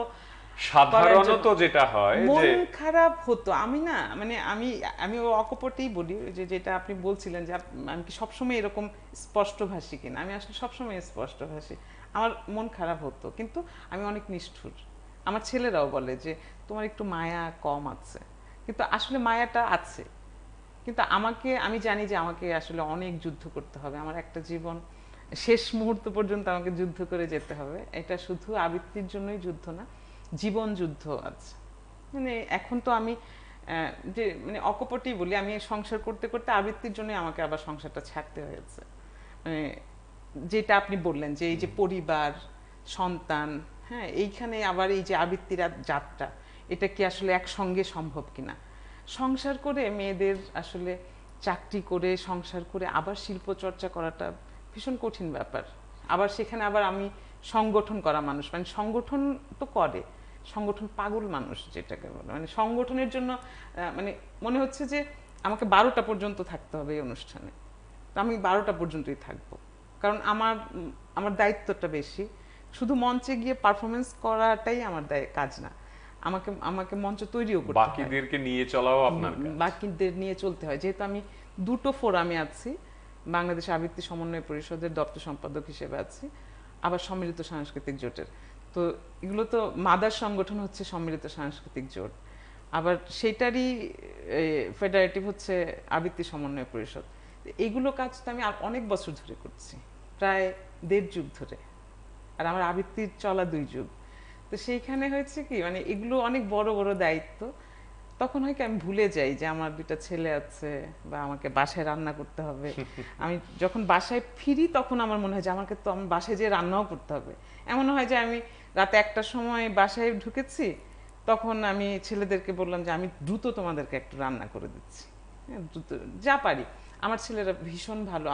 সাধারণত যেটা হয় মন যে খারাপ হতো। আমি না, মানে আমি ও অকপটেই বলি যে যেটা আপনি বলছিলেন যে আমি কি সবসময় এরকম স্পষ্টভাষী কিনা, আমি আসলে সবসময় স্পষ্টভাষী। আমার মন খারাপ হতো, কিন্তু আমি অনেক নিষ্ঠুর। আমার ছেলেরাও বলে যে তোমার একটু মায়া কম আছে, কিন্তু আসলে মায়াটা আছে। কিন্তু আমি জানি যে আমাকে আসলে অনেক যুদ্ধ করতে হবে, আমার একটা জীবন শেষ মুহূর্ত পর্যন্ত আমাকে যুদ্ধ করে যেতে হবে। এটা শুধু আবৃত্তির জন্যই যুদ্ধ না, জীবন যুদ্ধ আছে। মানে এখন তো আমি যে মানে অকপটেই বলি, আমি সংসার করতে করতে আবৃত্তির জন্য আমাকে আবার সংসারটা ছাড়তে হয়েছে। মানে যেটা আপনি বললেন যে এই যে পরিবার, সন্তান, হ্যাঁ, এইখানে আবার এই যে আবৃত্তির যাত্রা, এটা কি আসলে একসঙ্গে সম্ভব কিনা? সংসার করে মেয়েদের আসলে চাকরি করে সংসার করে আবার শিল্প চর্চা করাটা ভীষণ কঠিন ব্যাপার। আবার সেখানে আবার আমি সংগঠন করা মানুষ, মানে সংগঠন তো করে, সংগঠন পাগল মানুষ যেটাকে বলে, মানে সংগঠনের জন্য মানে মনে হচ্ছে যে আমাকে 12টা পর্যন্ত থাকতে হবে এই অনুষ্ঠানে, তো আমি 12টা পর্যন্তই থাকবো, কারণ আমার দায়িত্বটা বেশি। শুধু মঞ্চে গিয়ে পারফরমেন্স করাটাই আমার কাজ না, আমাকে মঞ্চ তৈরিও করতে হয়, বাকিদেরকে নিয়ে চলাও আপনার কাজ। বাকিদের নিয়ে চলতে হয়। যেহেতু আমি দুটো ফোরামে আছি, বাংলাদেশ আবৃত্তি সমন্বয় পরিষদের দপ্তর সম্পাদক হিসেবে আছি, আবার সম্মিলিত সাংস্কৃতিক জোটের। তো এগুলো তো মাদার সংগঠন হচ্ছে সম্মিলিত সাংস্কৃতিক জোট, আবার সেটারই ফেডারেটিভ হচ্ছে আবৃত্তি সমন্বয় পরিষদ। তো এইগুলো কাজ তো আমি আর অনেক বছর ধরে করছি, প্রায় 1.5 যুগ ধরে, আর আমার আবৃত্তির চলা 2 যুগ। তো সেইখানে হয়েছে কি, মানে এগুলো অনেক বড় বড় দায়িত্ব, তখন হয় কি আমি ভুলে যাই যে আমার 2টা ছেলে আছে বা আমাকে বাসায় রান্না করতে হবে। আমি যখন বাসায় ফিরি তখন আমার মনে হয় যে আমাকে তো আমার বাসায় যেয়ে রান্নাও করতে হবে। এমন হয় যে আমি রাতে 1টার সময় বাসায় ঢুকেছি, তখন আমি ছেলেদেরকে বললাম যে আমি দ্রুত তোমাদেরকে একটু রান্না করে দিচ্ছি, হ্যাঁ দ্রুত যা পারি। আমার ছেলেরা ভীষণ ভালো,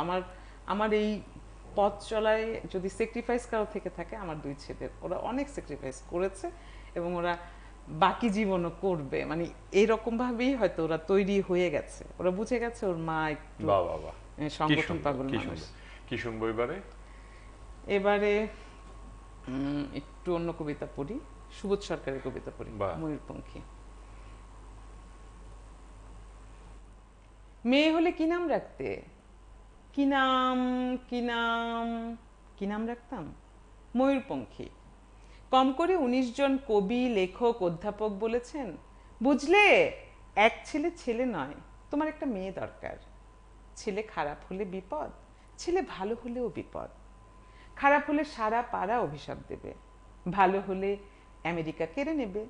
আমার এই পথ চলায় যদি স্যাক্রিফাইস কারো থেকে থাকে আমার 2 ছেলের, ওরা অনেক স্যাক্রিফাইস করেছে এবং ওরা বাকি জীবনও করবে, মানে এইরকম ভাবেই হয়তো ওরা তৈরি হয়ে গেছে, ওরা বুঝে গেছে ওর মা একটু বাহ বাহ বাহ, সংগঠন পাগল কি মানুষ। সুন্দর। কি শুনবো এবারে? এবারে একটু অন্য কবিতা পড়ি, সুবোধ সরকারের কবিতা পড়ি, বাহ। ময়ূরপঙ্খী। মেয়ে হলে কি নাম রাখতে? কি নাম, কি নাম, কি নাম রাখতাম? ময়ূরপঙ্খী। কম করে 19 জন কবি, লেখক, অধ্যাপক বলেছেন, বুঝলে, এক ছেলে ছেলে নয়, তোমার একটা মেয়ে দরকার। ছেলে খারাপ হলে বিপদ, ছেলে ভালো হলেও বিপদ। খারাপ হলে সারা পাড়া অভিশাপ দেবে, ভালো হলে আমেরিকা কেড়ে নেবে।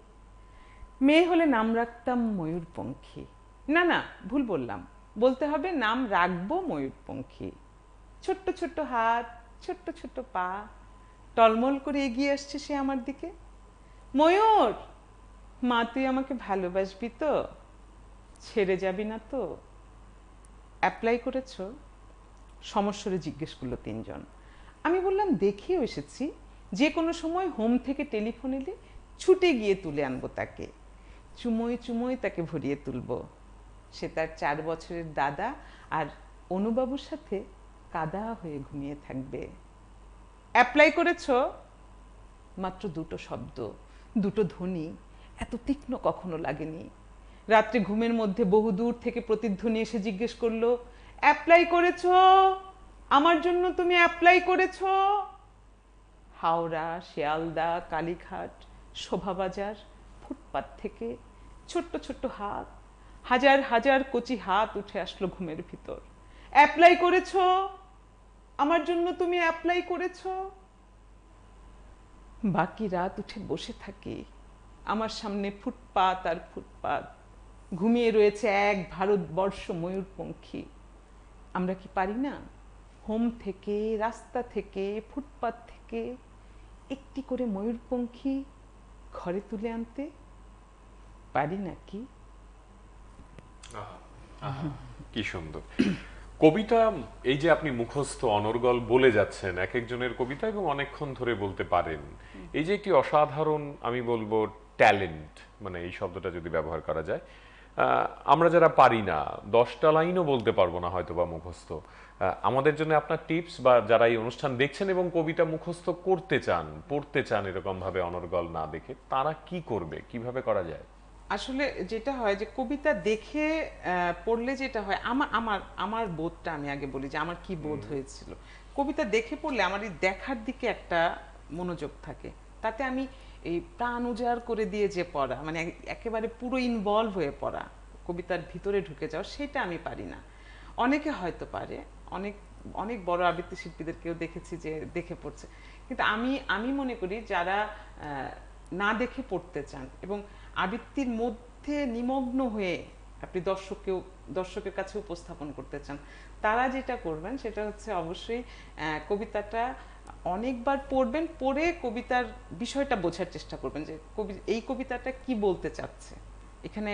মেয়ে হলে নাম রাখতাম ময়ূরপঙ্খী। না না, ভুল বললাম, বলতে হবে নাম রাখবো ময়ূরপঙ্খী। ছোট্ট ছোট্ট হাত, ছোট্ট ছোট্ট পা, টলমল করে এগিয়ে আসছে সে আমার দিকে। ময়ূর, মা তুই আমাকে ভালোবাসবি তো? ছেড়ে যাবি না তো? অ্যাপ্লাই করেছো? সমস্বরে জিজ্ঞেস করলো 3 জন। আমি বললাম দেখেও এসেছি, যে কোনো সময় হোম থেকে টেলিফোন এলে ছুটে গিয়ে তুলে আনবো তাকে, চুমোয় চুমোয় তাকে ভরিয়ে তুলবো। সে তার 4 বছরের দাদা আর অনুবাবুর সাথে কাদা হয়ে ঘুমিয়ে থাকবে। অ্যাপ্লাই করেছো? মাত্র 2টো শব্দ, 2টো ধ্বনি, এত তীক্ষ্ণ কখনো লাগেনি। রাত্রে ঘুমের মধ্যে বহু দূর থেকে প্রতিধ্বনি এসে জিজ্ঞেস করলো, অ্যাপ্লাই করেছো? আমার জন্য তুমি অ্যাপ্লাই করেছো? হাওড়া, শিয়ালদা, কালীঘাট, শোভাবাজার, ফুটপাত থেকে ছোট্ট ছোট্ট হাত, হাজার হাজার কচি হাত উঠে আসলো ঘুমের ভিতর। অ্যাপ্লাই করেছো? আমার জন্য তুমি অ্যাপ্লাই করেছো? বাকি রাত উঠে বসে থাকি, আমার সামনে ফুটপাত আর ফুটপাত, ঘুমিয়ে রয়েছে এক ভারতবর্ষ ময়ূরপঙ্খী। আমরা কি পারি না হোম থেকে, রাস্তা থেকে, ফুটপাত থেকে একটি করে ময়ূরপঙ্খী ঘরে তুলে আনতে? পারি নাকি? কি সুন্দর কবিতা। এই যে আপনি মুখস্থ অনর্গল বলে যাচ্ছেন এক একজনের কবিতা এবং অনেকক্ষণ ধরে বলতে পারেন, এই যে একটি অসাধারণ, আমি বলবো ট্যালেন্ট, মানে এই শব্দটা যদি ব্যবহার করা যায়, আমরা যারা পারি না 10টা লাইনও বলতে পারবো না হয়তো বা মুখস্থ, আমাদের জন্য আপনার টিপস, বা যারা এই অনুষ্ঠান দেখছেন এবং কবিতা মুখস্থ করতে চান, পড়তে চান এরকম ভাবে অনর্গল না দেখে, তারা কি করবে, কিভাবে করা যায়? আসলে যেটা হয় যে কবিতা দেখে পড়লে যেটা হয়, আমার আমার আমার বোধটা আমি আগে বলি যে আমার কি বোধ হয়েছিল। কবিতা দেখে পড়লে আমার এই দেখার দিকে একটা মনোযোগ থাকে, তাতে আমি এই প্রাণ উজাড় করে দিয়ে যে পড়া, মানে একেবারে পুরো ইনভলভ হয়ে পড়া, কবিতার ভিতরে ঢুকে যাওয়া, সেটা আমি পারি না। অনেকে হয়তো পারে, অনেক অনেক বড় আবৃত্তি শিল্পীদেরকেও দেখেছি যে দেখে পড়ছে, কিন্তু আমি মনে করি যারা না দেখে পড়তে চান এবং আবৃত্তির মধ্যে নিমগ্ন হয়ে আপনি দর্শকের কাছে উপস্থাপন করতে চান, তারা যেটা করবেন সেটা হচ্ছে অবশ্যই কবিতাটা অনেকবার পড়বেন, পড়ে কবিতার বিষয়টা বোঝার চেষ্টা করবেন যে এই কবিতাটা কি বলতে চাচ্ছে, এখানে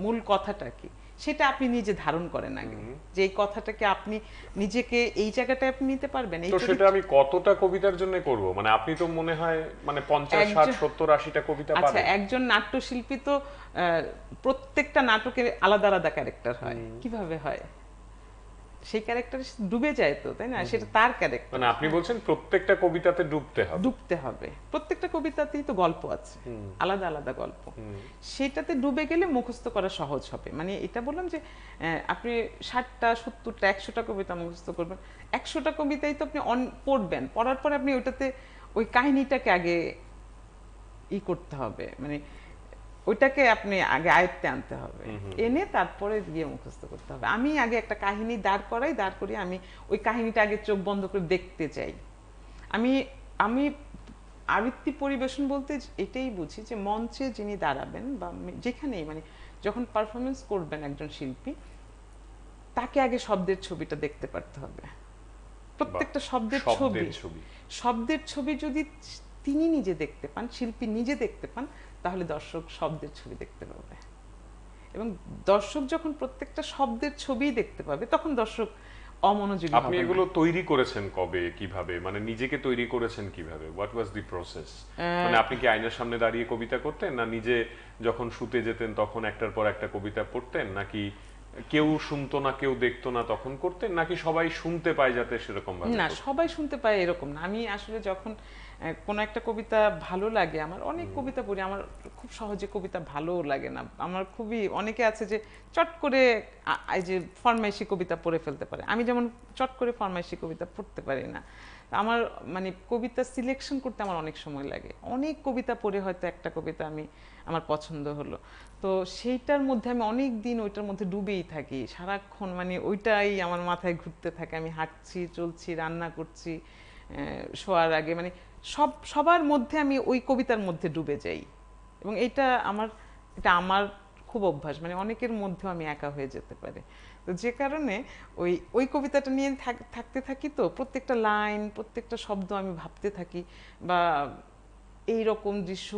মূল কথাটা কি, সেটা আপনি নিজে ধারণ করেন আগে, যে এই কথাটাকে আপনি নিজেকে এই জায়গাটায় আপনি নিতে পারবেন। তো সেটা আমি কতটা কবিতার জন্য করব, মানে আপনি তো মনে হয় মানে 50, 60, 70, 80টা কবিতা পারেন। আচ্ছা, একজন নাট্যশিল্পী তো প্রত্যেকটা নাটকের আলাদা আলাদা ক্যারেক্টার হয়, কিভাবে হয় সেই ক্যারেক্টার ডুবে যায় তো, তাই না? সেটা তার ক্যারেক্টার, মানে আপনি বলছেন প্রত্যেকটা কবিতাতে ডুবতে হবে। ডুবতে হবে। প্রত্যেকটা কবিতাতেই তো গল্প আছে, আলাদা আলাদা গল্প। সেটাতে ডুবে গেলে মুখস্থ করা সহজ হবে। মানে এটা বললাম যে আপনি 60টা 70টা 100টা কবিতা মুখস্থ করবেন, 100টা কবিতাই তো আপনি পড়বেন, পড়ার পর আপনি ওইটাতে ওই কাহিনীটাকে আগে করতে হবে, মানে ওইটাকে আপনি আগে আয়ত্তে আনতে হবে, এনে তারপরে গিয়ে মুখস্থ করতে হবে। আমি আগে একটা কাহিনী দাঁড় করিয়ে আমি ওই কাহিনীটা আগে চোখ বন্ধ করে দেখতে চাই। আমি আমি আবৃত্তি পরিবেশন বলতে এটাই বুঝি যে মঞ্চে যিনি দাঁড়াবেন বা যেখানেই, মানে যখন পারফরমেন্স করবেন একজন শিল্পী, তাকে আগে শব্দের ছবিটা দেখতে পারতে হবে। প্রত্যেকটা শব্দের ছবি যদি তিনি নিজে দেখতে পান, শিল্পী নিজে দেখতে পান, তাহলে দর্শক শব্দের ছবি দেখতে পাবে। এবং দর্শক যখন প্রত্যেকটা শব্দের ছবি দেখতে পাবে, তখন দর্শক অমনোযোগী হবে। আপনি এগুলো তৈরি করেছেন কবে, কিভাবে, মানে নিজেকে তৈরি করেছেন কিভাবে? What was the process? মানে আপনি কি আয়নার সামনে দাঁড়িয়ে কবিতা করতেন, না নিজে যখন শুতে যেতেন তখন একটার পর একটা কবিতা পড়তেন, নাকি কেউ শুনতো না কেউ দেখতো না তখন করতেন, নাকি সবাই শুনতে পায় যাতে সেরকম ভাবে? না, সবাই শুনতে পায় এরকম না। আমি আসলে যখন কোন একটা কবিতা ভালো লাগে, আমার অনেক কবিতা পড়ি, আমার খুব সহজে কবিতা ভালো লাগে না। আমার খুবই, অনেকে আছে যে চট করে এই যে ফরমাইশি কবিতা পড়ে ফেলতে পারে, আমি যেমন চট করে ফরমাইশি কবিতা পড়তে পারি না। আমার মানে কবিতা সিলেকশন করতে আমার অনেক সময় লাগে। অনেক কবিতা পড়ে হয়তো একটা কবিতা আমার পছন্দ হলো, তো সেইটার মধ্যে আমি অনেক দিন ওইটার মধ্যে ডুবেই থাকি সারাক্ষণ, মানে ওইটাই আমার মাথায় ঘুরতে থাকে। আমি হাঁটছি, চলছি, রান্না করছি, শোয়ার আগে, মানে সবার মধ্যে আমি ওই কবিতার মধ্যে ডুবে যাই। এবং এটা আমার খুব অভ্যাস, মানে অনেকের মধ্যেও আমি একা হয়ে যেতে পারে। তো যে কারণে ওই কবিতাটা নিয়ে থাকতে থাকি, তো প্রত্যেকটা লাইন, প্রত্যেকটা শব্দ আমি ভাবতে থাকি, বা এইরকম দৃশ্য,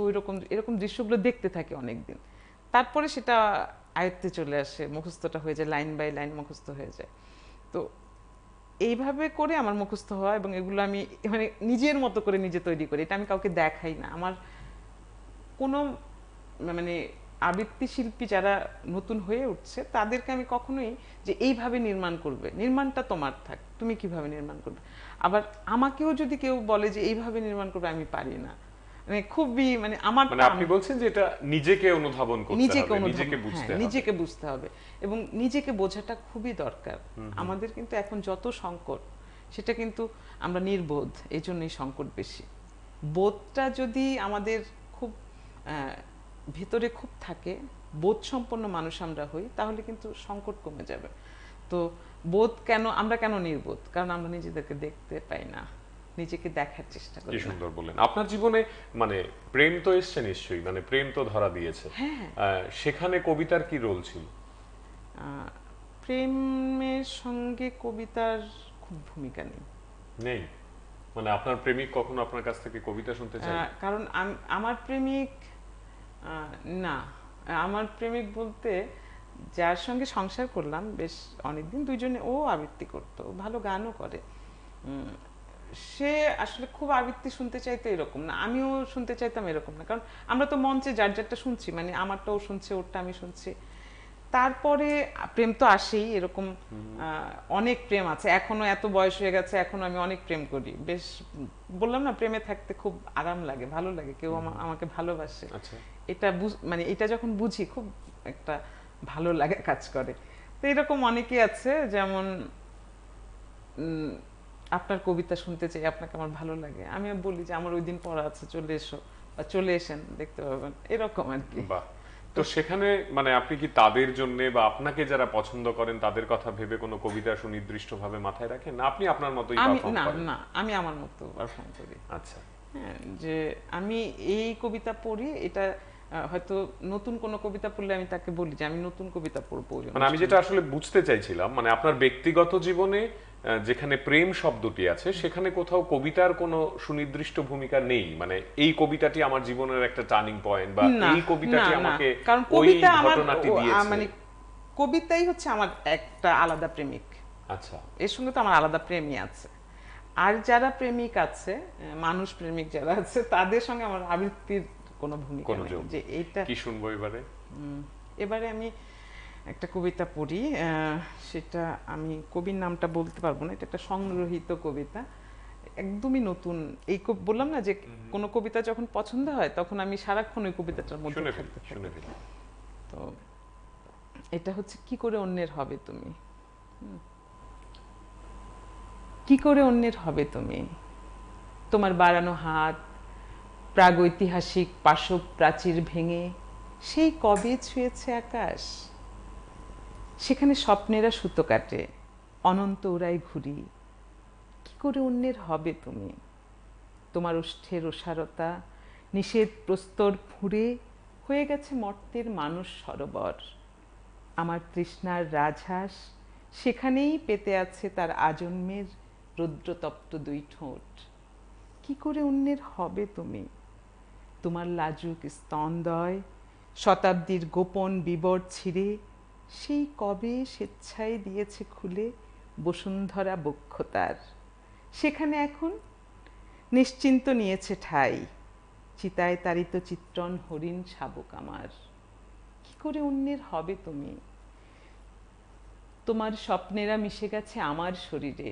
এরকম দৃশ্যগুলো দেখতে থাকি অনেকদিন। তারপরে সেটা আয়ত্তে চলে আসে, মুখস্থটা হয়ে যায়, লাইন বাই লাইন মুখস্থ হয়ে যায়। তো এইভাবে করে আমার মুখস্থ হয়, এবং এগুলো আমি মানে নিজের মতো করে নিজে তৈরি করি। এটা আমি কাউকে দেখাই না। আমার কোনো মানে আবৃত্তি শিল্পী যারা নতুন হয়ে উঠছে, তাদেরকে আমি কখনোই যে এইভাবে নির্মাণ করবে, নির্মাণটা তোমার থাক, তুমি কিভাবে নির্মাণ করবে। আবার আমাকেও যদি কেউ বলে যে এইভাবে নির্মাণ করবে, আমি পারি না। মানে খুবই, মানে আমার, মানে আপনি বলছেন যে এটা নিজেকে অনুধাবন করতে হবে, নিজেকে বুঝতে হবে, নিজেকে বুঝতে হবে, এবং নিজেকে বোঝাটা খুবই দরকার। আমাদের কিন্তু এখন যত সংকট, সেটা কিন্তু আমরা নির্বোধ, এই জন্যই সংকট বেশি। বোধটা যদি আমাদের খুব ভেতরে খুব থাকে, বোধ সম্পন্ন মানুষ আমরা হই, তাহলে কিন্তু সংকট কমে যাবে। তো আমরা কেন নির্বোধ? কারণ আমরা নিজেদেরকে দেখতে পাই না, নিজেকে দেখার চেষ্টা করি। কি সুন্দর বললেন। আপনার জীবনে মানে প্রেম তো এসছে নিশ্চয়ই, মানে প্রেম তো ধরা দিয়েছে, সেখানে কবিতার কি রোল ছিল? প্রেমের সঙ্গে কবিতার খুব ভূমিকা নেই। মানে আপনার প্রেমিক কখনো আপনার কাছ থেকে কবিতা শুনতে চায়? কারণ আমার প্রেমিক না, আমার প্রেমিক বলতে যার সঙ্গে সংসার করলাম বেশ অনেকদিন, দুইজনে, ও আবৃত্তি করতো, ভালো গানও করে। সে আসলে খুব আবৃত্তি শুনতে চাইতো এরকম না, আমিও শুনতে চাইতাম এরকম না। কারণ আমরা তো মঞ্চে যার যারটা শুনছি, মানে আমারটাও শুনছে, ওরটা আমি শুনছি। তারপরে প্রেম তো আসেই, এরকম অনেক প্রেম আছে। এখনো এত বয়স হয়ে গেছে, এখনো আমি অনেক প্রেম করি। বেশ, বললাম না, প্রেমে থাকতে খুব আরাম লাগে, ভালো লাগে, কেউ আমাকে ভালোবাসে। এটা মানে এটা যখন বুঝি, খুব একটা ভালো লাগে কাজ করে। তো এরকম অনেকে আছে, যেমন আপনার কবিতা শুনতে চাই, আপনাকে আমার ভালো লাগে, আমি বলি যে আমার ওই দিন পড়া আছে, চলে এসো, বা চলে এসেন, দেখতে পাবেন, এরকম আর কি। বাহ। তো সেখানে মানে আপনি কি তাদের জন্য বা আপনাকে যারা পছন্দ করেন তাদের কথা ভেবে কোনো কবিতা সুনির্দিষ্ট ভাবে মাথায় রাখেন, না আপনি আপনার মতোই পারফর্ম করেন? না, আমি আমার মতো পারফর্ম করি। আচ্ছা। হ্যাঁ, যে আমি এই কবিতা পড়ি, এটা হয়তো নতুন কোন কবিতা পড়লে আমি তাকে বলি যে আমি নতুন কবিতা পড়বো। মানে আমি যেটা আসলে বুঝতে চাইছিলাম, মানে আপনার ব্যক্তিগত জীবনে যেখানে প্রেম শব্দটি আছে, সেখানে কোথাও কবিতার কোনো সুনির্দিষ্ট ভূমিকা নেই, মানে এই কবিতাটি আমার জীবনের একটা টার্নিং পয়েন্ট, বা এই কবিতাটি আমাকে ওই ঘটনাটি দিয়েছে। মানে কবিতাই হচ্ছে আমার একটা আলাদা প্রেমিক। আচ্ছা। এর সঙ্গে তো আমার আলাদা প্রেমই আছে। আর যারা প্রেমিক আছে, মানুষ প্রেমিক যারা আছে, তাদের সঙ্গে আমার আবৃত্তির কোনো ভূমিকা নেই। যে এইটা কি শুনবো এবারে? এবারে আমি একটা কবিতা পড়ি, সেটা আমি কবির নামটা বলতে পারবো না, এটা একটা সংগ্রহীত কবিতা, একদমই নতুন। বললাম না যে কোনো কবিতা যখন পছন্দ হয় তখন আমি সারাক্ষণ ওই কবিতাটার মধ্যে শুনে থাকতে ফেলি, শুনে ফেলি। তো এটা হচ্ছে কি করে অন্যের হবে তুমি, কি করে অন্যের হবে তুমি, তোমার বাড়ানো হাত প্রাগৈতিহাসিক পাশব প্রাচীর ভেঙে সেই কবে ছুঁয়েছে আকাশ, সেখানে স্বপ্নেরা সুতো কাটে অনন্ত উড়াই ঘুরি, কি করে অন্যের হবে তুমি, তোমার ওষ্ঠের ওসারতা নিষেধ প্রস্তর ফুঁড়ে হয়ে গেছে মর্তের মানুষ সরোবর, আমার তৃষ্ণার রাজহাঁস সেখানেই পেতে আছে তার আজন্মের রৌদ্রতপ্ত দুই ঠোঁট, কি করে অন্যের হবে তুমি, তোমার লাজুক স্তনদয় শতাব্দীর গোপন বিবর ছিঁড়ে সেই কবে স্বেচ্ছায় দিয়েছে খুলে বসুন্ধরা বক্ষতার, সেখানে এখন নিশ্চিন্ত নিয়েছে ঠাই চিতায় তারিত চিত্রণ হরিণ শাবক আমার, কি করে অন্যের হবে তুমি, তোমার স্বপ্নেরা মিশে গেছে আমার শরীরে,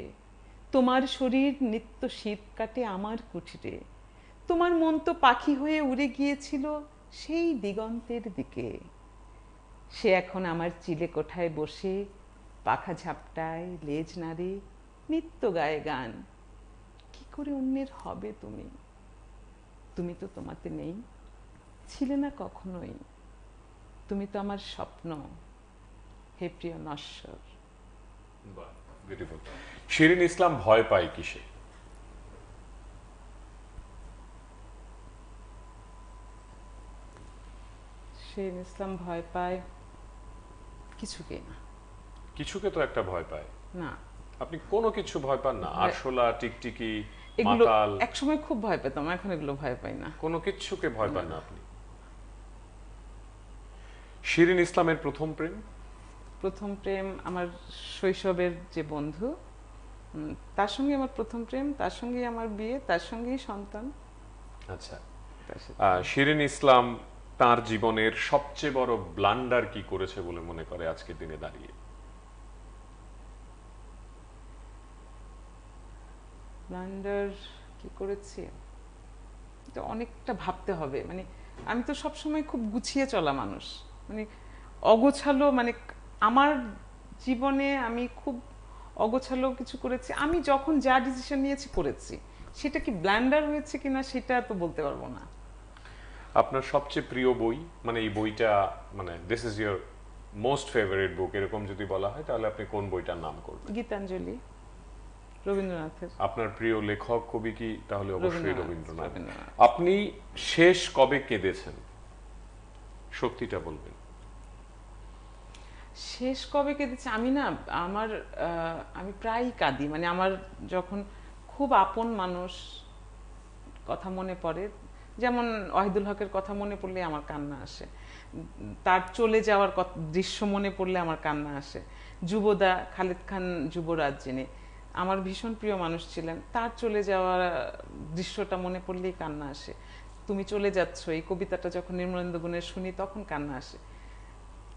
তোমার শরীর নিত্য শীত কাটে আমার কুঠিরে, তোমার মন তো পাখি হয়ে উড়ে গিয়েছিল সেই দিগন্তের দিকে, সে এখন আমার চিলে কোঠায় বসে পাখা ঝাপটায় লেজ নাড়ে নিত্য গায়ে গান, কি করে অন্যের হবে তুমি, তুমি তো তোমাতে নেই, ছিলে না কখনোই, তুমি তো আমার স্বপ্ন, হে প্রিয় নশ্বর। বাহ, বিউটিফুল। শিরিন ইসলাম ভয় পায় কিসে? শিরিন ইসলাম ভয় পায় কিছুকে না। কিছুকে তো একটা ভয় পায়, না, আপনি কোনো কিছু ভয় পান না? আরশোলা, টিকটিকি, এগুলো মাতাল, একসময় খুব ভয় পেতাম, এখন এগুলো ভয় পাই না। কোনো কিচ্ছুকে ভয় পান না আপনি? শিরিন ইসলামের প্রথম প্রেম? প্রথম প্রেম আমার শৈশবের যে বন্ধু, তার সঙ্গে আমার প্রথম প্রেম, তার সঙ্গেই আমার বিয়ে, তার সঙ্গেই সন্তান। আচ্ছা, তার সাথে শিরিন ইসলাম তার জীবনের সবচেয়ে বড় ব্লান্ডার কি করেছে বলে মনে করে আজকের দিনে দাঁড়িয়ে? ব্লান্ডার কি করেছি, এটা অনেকটা ভাবতে হবে। মানে আমি তো সবসময় খুব গুছিয়ে চলা মানুষ, মানে অগোছালো, মানে আমার জীবনে আমি খুব অগোছালো কিছু করেছি। আমি যখন যা ডিসিশন নিয়েছি করেছি, সেটা কি ব্লান্ডার হয়েছে কিনা সেটা তো বলতে পারবো না। আপনার সবচেয়ে প্রিয় বই, মানে এই বইটা, মানে this is your most favourite বুক, এরকম যদি বলা হয় তাহলে আপনি কোন বইটার নাম করবেন? গীতাঞ্জলি, রবীন্দ্রনাথের। আপনার প্রিয় লেখক কবি কি? তাহলে অবশ্যই রবীন্দ্রনাথ। রবীন্দ্রনাথ। আপনি শেষ কবে কেঁদেছেন? সত্যিটা বলবেন। শেষ কবে কেঁদেছি আমি না, আমার আমি প্রায়ই কাঁদি। মানে আমার যখন খুব আপন মানুষ কথা মনে পড়ে, যেমন ওয়াহিদুল হকের কথা মনে পড়লে আমার কান্না আসে, তার চলে যাওয়ার দৃশ্য মনে পড়লে আমার কান্না আসে, যুবদা খালিদ খান যুবরাজ যিনি আমার ভীষণ প্রিয় মানুষ ছিলেন, তার চলে যাওয়ার দৃশ্যটা মনে পড়লেই কান্না আসে। তুমি চলে যাচ্ছ এই কবিতাটা যখন নির্মলেন্দু গুণের শুনি তখন কান্না আসে।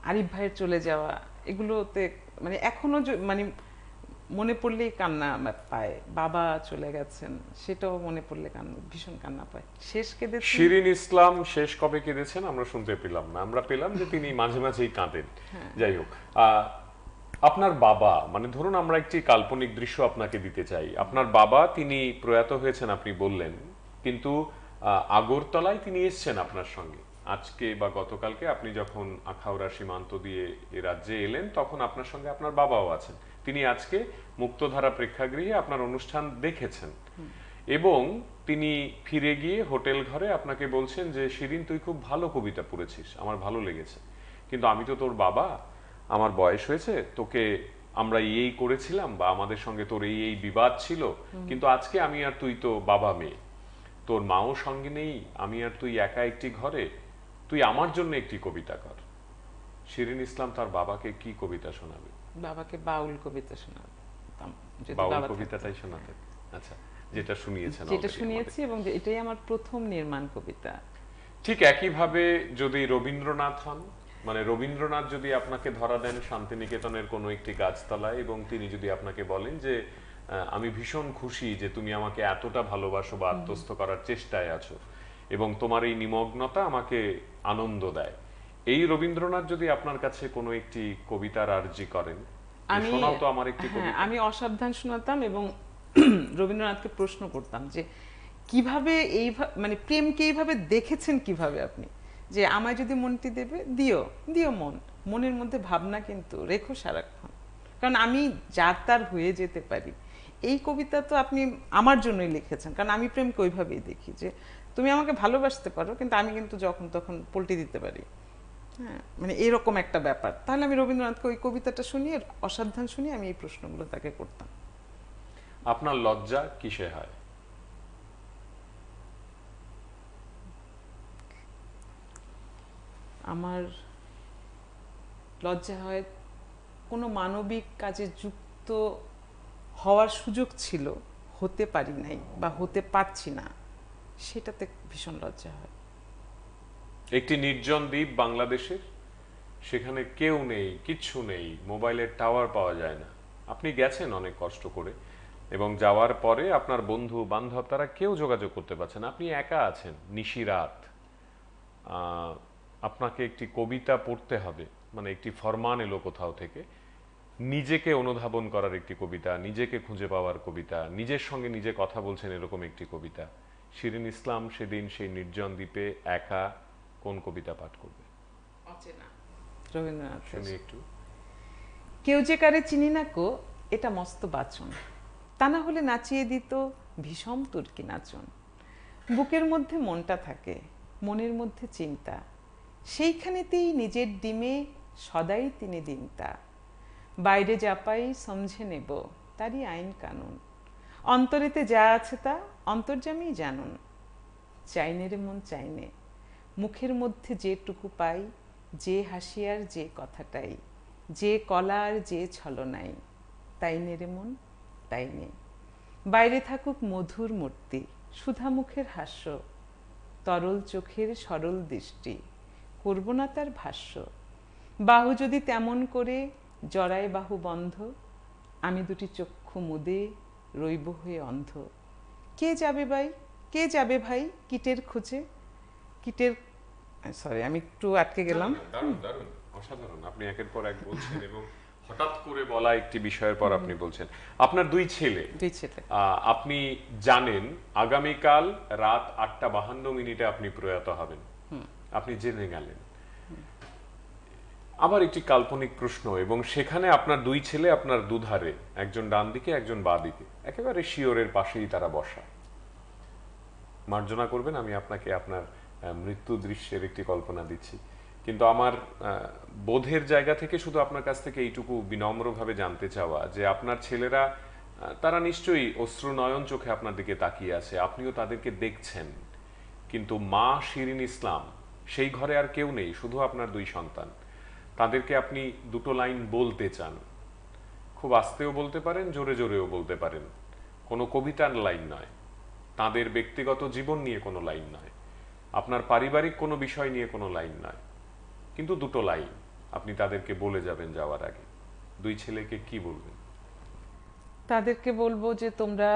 আরিফ ভাইয়ের চলে যাওয়া, এগুলোতে মানে এখনো মানে মনে পড়লেই কান্না পায়। বাবা চলে গেছেন, সেটাও মনে পড়লে ভীষণ কান্না পায়। শেষ কেঁদেছি শিরিন ইসলাম শেষ কবে কেঁদেছেন আমরা শুনতে পেলাম না, আমরা পেলাম যে তিনি মাঝে মাঝেই কাঁদেন। যাই হোক, আপনার বাবা, মানে ধরুন আমরা একটি কাল্পনিক দৃশ্য আপনাকে দিতে চাই। আপনার বাবা, তিনি প্রয়াত হয়েছেন আপনি বললেন, কিন্তু আগরতলায় তিনি এসছেন আপনার সঙ্গে আজকে বা গতকালকে। আপনি যখন আখাউড়া সীমান্ত দিয়ে এ রাজ্যে এলেন তখন আপনার সঙ্গে আপনার বাবাও আছেন। তিনি আজকে মুক্তধারা প্রেক্ষাগৃহে আপনার অনুষ্ঠান দেখেছেন এবং তিনি ফিরে গিয়ে হোটেল ঘরে আপনাকে বলছেন যে শিরিন, তুই খুব ভালো কবিতা পড়েছিস, আমার ভালো লেগেছে, কিন্তু আমি তো তোর বাবা, আমার বয়স হয়েছে, তোকে আমরা এই করেছিলাম বা আমাদের সঙ্গে তোর এই বিবাদ ছিল, কিন্তু আজকে আমি আর তুই তো বাবা মেয়ে, তোর মাও সঙ্গে নেই, আমি আর তুই একা একটি ঘরে, তুই আমার জন্য একটি কবিতা কর। শিরিন ইসলাম তার বাবাকে কি কবিতা শোনাবে? বাবাকে বাউল কবিতা শোনাতাম, যদি বাউল বাবা কবিতাটাই শোনাতেন? আচ্ছা, যেটা শুনিয়েছেন যেটা already শুনিয়েছি, এবং এটাই আমার প্রথম নির্মাণ কবিতা। ঠিক একইভাবে যদি রবীন্দ্রনাথ হন, মানে রবীন্দ্রনাথ যদি আপনাকে ধরা দেন শান্তিনিকেতনের কোনো একটি গাছতলায় এবং তিনি যদি আপনাকে বলেন যে আমি ভীষণ খুশি যে তুমি আমাকে এতটা ভালোবাসো বা আত্মস্থ করার চেষ্টায় আছো এবং তোমার এই নিমগ্নতা আমাকে আনন্দ দেয়, এই রবীন্দ্রনাথ যদি আপনার কাছে কোনো একটি কবিতার আর্জি করেন, যে শোনাও তো আমার একটি হ্যাঁ, কবিতা, আমি অসাবধান শোনাতাম এবং রবীন্দ্রনাথকে প্রশ্ন করতাম যে কিভাবে মানে প্রেমকে এইভাবে দেখেছেন কিভাবে আপনি, যে আমায় যদি মনটি দেবে দিও, দিও মনের মধ্যে ভাবনা কিন্তু রেখো সারাক্ষণ, কারণ আমি যার তার হয়ে যেতে পারি। এই কবিতা তো আপনি আমার জন্যই লিখেছেন, কারণ আমি প্রেমকে ওইভাবেই দেখি যে তুমি আমাকে ভালোবাসতে পারো কিন্তু আমি কিন্তু যখন তখন পল্টি দিতে পারি। হ্যাঁ, মানে এরকম একটা ব্যাপার। তাহলে আমি রবীন্দ্রনাথকে ওই কবিতাটা শুনিয়ে, অসাবধান শুনিয়ে আমি এই প্রশ্নগুলো তাকে করতাম। আপনার লজ্জা কিসে হয়? আমার লজ্জা হয় কোনো মানবিক কাজে যুক্ত হওয়ার সুযোগ ছিল, হতে পারি নাই বা হতে পারছি না, সেটাতে ভীষণ লজ্জা হয়। একটি নির্জন দ্বীপ বাংলাদেশের, সেখানে কেউ নেই, কিচ্ছু নেই, মোবাইলের টাওয়ার পাওয়া যায় না, আপনি গেছেন অনেক কষ্ট করে এবং যাওয়ার পরে আপনার বন্ধু বান্ধব তারা কেউ যোগাযোগ করতে পারছে না, আপনি একা আছেন, নিশিরাত, আহ, আপনাকে একটি কবিতা পড়তে হবে, মানে একটি ফরমান এলো কোথাও থেকে, নিজেকে অনুধাবন করার একটি কবিতা, নিজেকে খুঁজে পাওয়ার কবিতা, নিজের সঙ্গে নিজে কথা বলছেন এরকম একটি কবিতা। শিরিন ইসলাম সেদিন সেই নির্জন দ্বীপে একা কোন কবিতা পাঠ করবে? রবীন্দ্রনাথ। শুনি একটু। কেউ যে কারে চিনি না কো, এটা মস্ত বাচন, তা না হলে নাচিয়ে দিত ভীষণ তুর্কি নাচন। বুকের মধ্যে মনটা থাকে, মনের মধ্যে চিন্তা, সেইখানেতেই নিজের ডিমে সদাই তিনি দিনতা। বাইরে যা পাই সমঝে নেব, তারই আইন কানুন, অন্তরেতে যা আছে তা অন্তর্যামী জানুন। চাইনে রে মন চাইনে, মুখের মধ্যে যেটুকু পাই, যে হাসিয়ার যে কথাটাই, যে কলার যে ছলনাই, তাই নে রে মন তাই নে। বাইরে থাকুক মধুর মূর্তি, সুধা মুখের হাস্য, তরল চোখের সরল দৃষ্টি, করব না তার ভাষ্য। বাহু যদি তেমন করে জড়ায় বাহু বন্ধ, আমি দুটি চক্ষু মুদে রইব হয়ে অন্ধ। কে যাবে ভাই, কে যাবে ভাই কিটের খুঁজে, কিটের, সরি আমি একটু আটকে গেলাম। দারুণ দারুণ, অসাধারণ, আপনি একের পর এক বলছেন এবং হঠাৎ করে বলা একটি বিষয়ের পর আপনি বলছেন। আপনার দুই ছেলে, দুই ছেলে। আপনি জানেন আগামীকাল রাত 8:52 আপনি প্রয়াত হবেন, আপনি জেনে গেলেন। আবার একটি কাল্পনিক প্রশ্ন, এবং সেখানে আপনার দুই ছেলে আপনার দুধারে, একজন ডান দিকে একজন বাঁ দিকে, একেবারে শিওরের পাশেই তারা বসা। মার্জনা করবেন, আমি আপনাকে আপনার মৃত্যু দৃশ্যের একটি কল্পনা দিচ্ছি, কিন্তু আমার বোধের জায়গা থেকে শুধু আপনার কাছ থেকে এইটুকু বিনম্রভাবে জানতে চাওয়া যে আপনার ছেলেরা তারা নিশ্চয়ই অশ্রু নয়ন চোখে আপনার দিকে তাকিয়ে আছে, আপনিও তাদেরকে দেখছেন, কিন্তু মা শিরিন ইসলাম সেই ঘরে আর কেউ নেই, শুধু আপনার দুই সন্তান। তাদেরকে আপনি দুটো লাইন বলতে চান, খুব আস্তেও বলতে পারেন, জোরে জোরেও বলতে পারেন, কোনো কবিতার লাইন নয়, তাদের ব্যক্তিগত জীবন নিয়ে কোনো লাইন নয়, আপনার পারিবারিক কোনো বিষয় নিয়ে কোনো লাইন নয়, কিন্তু দুটো লাইন আপনি তাদেরকে বলে যাবেন যাওয়ার আগে, দুই ছেলেকে কি বলবেন? তাদেরকে বলবো যে তোমরা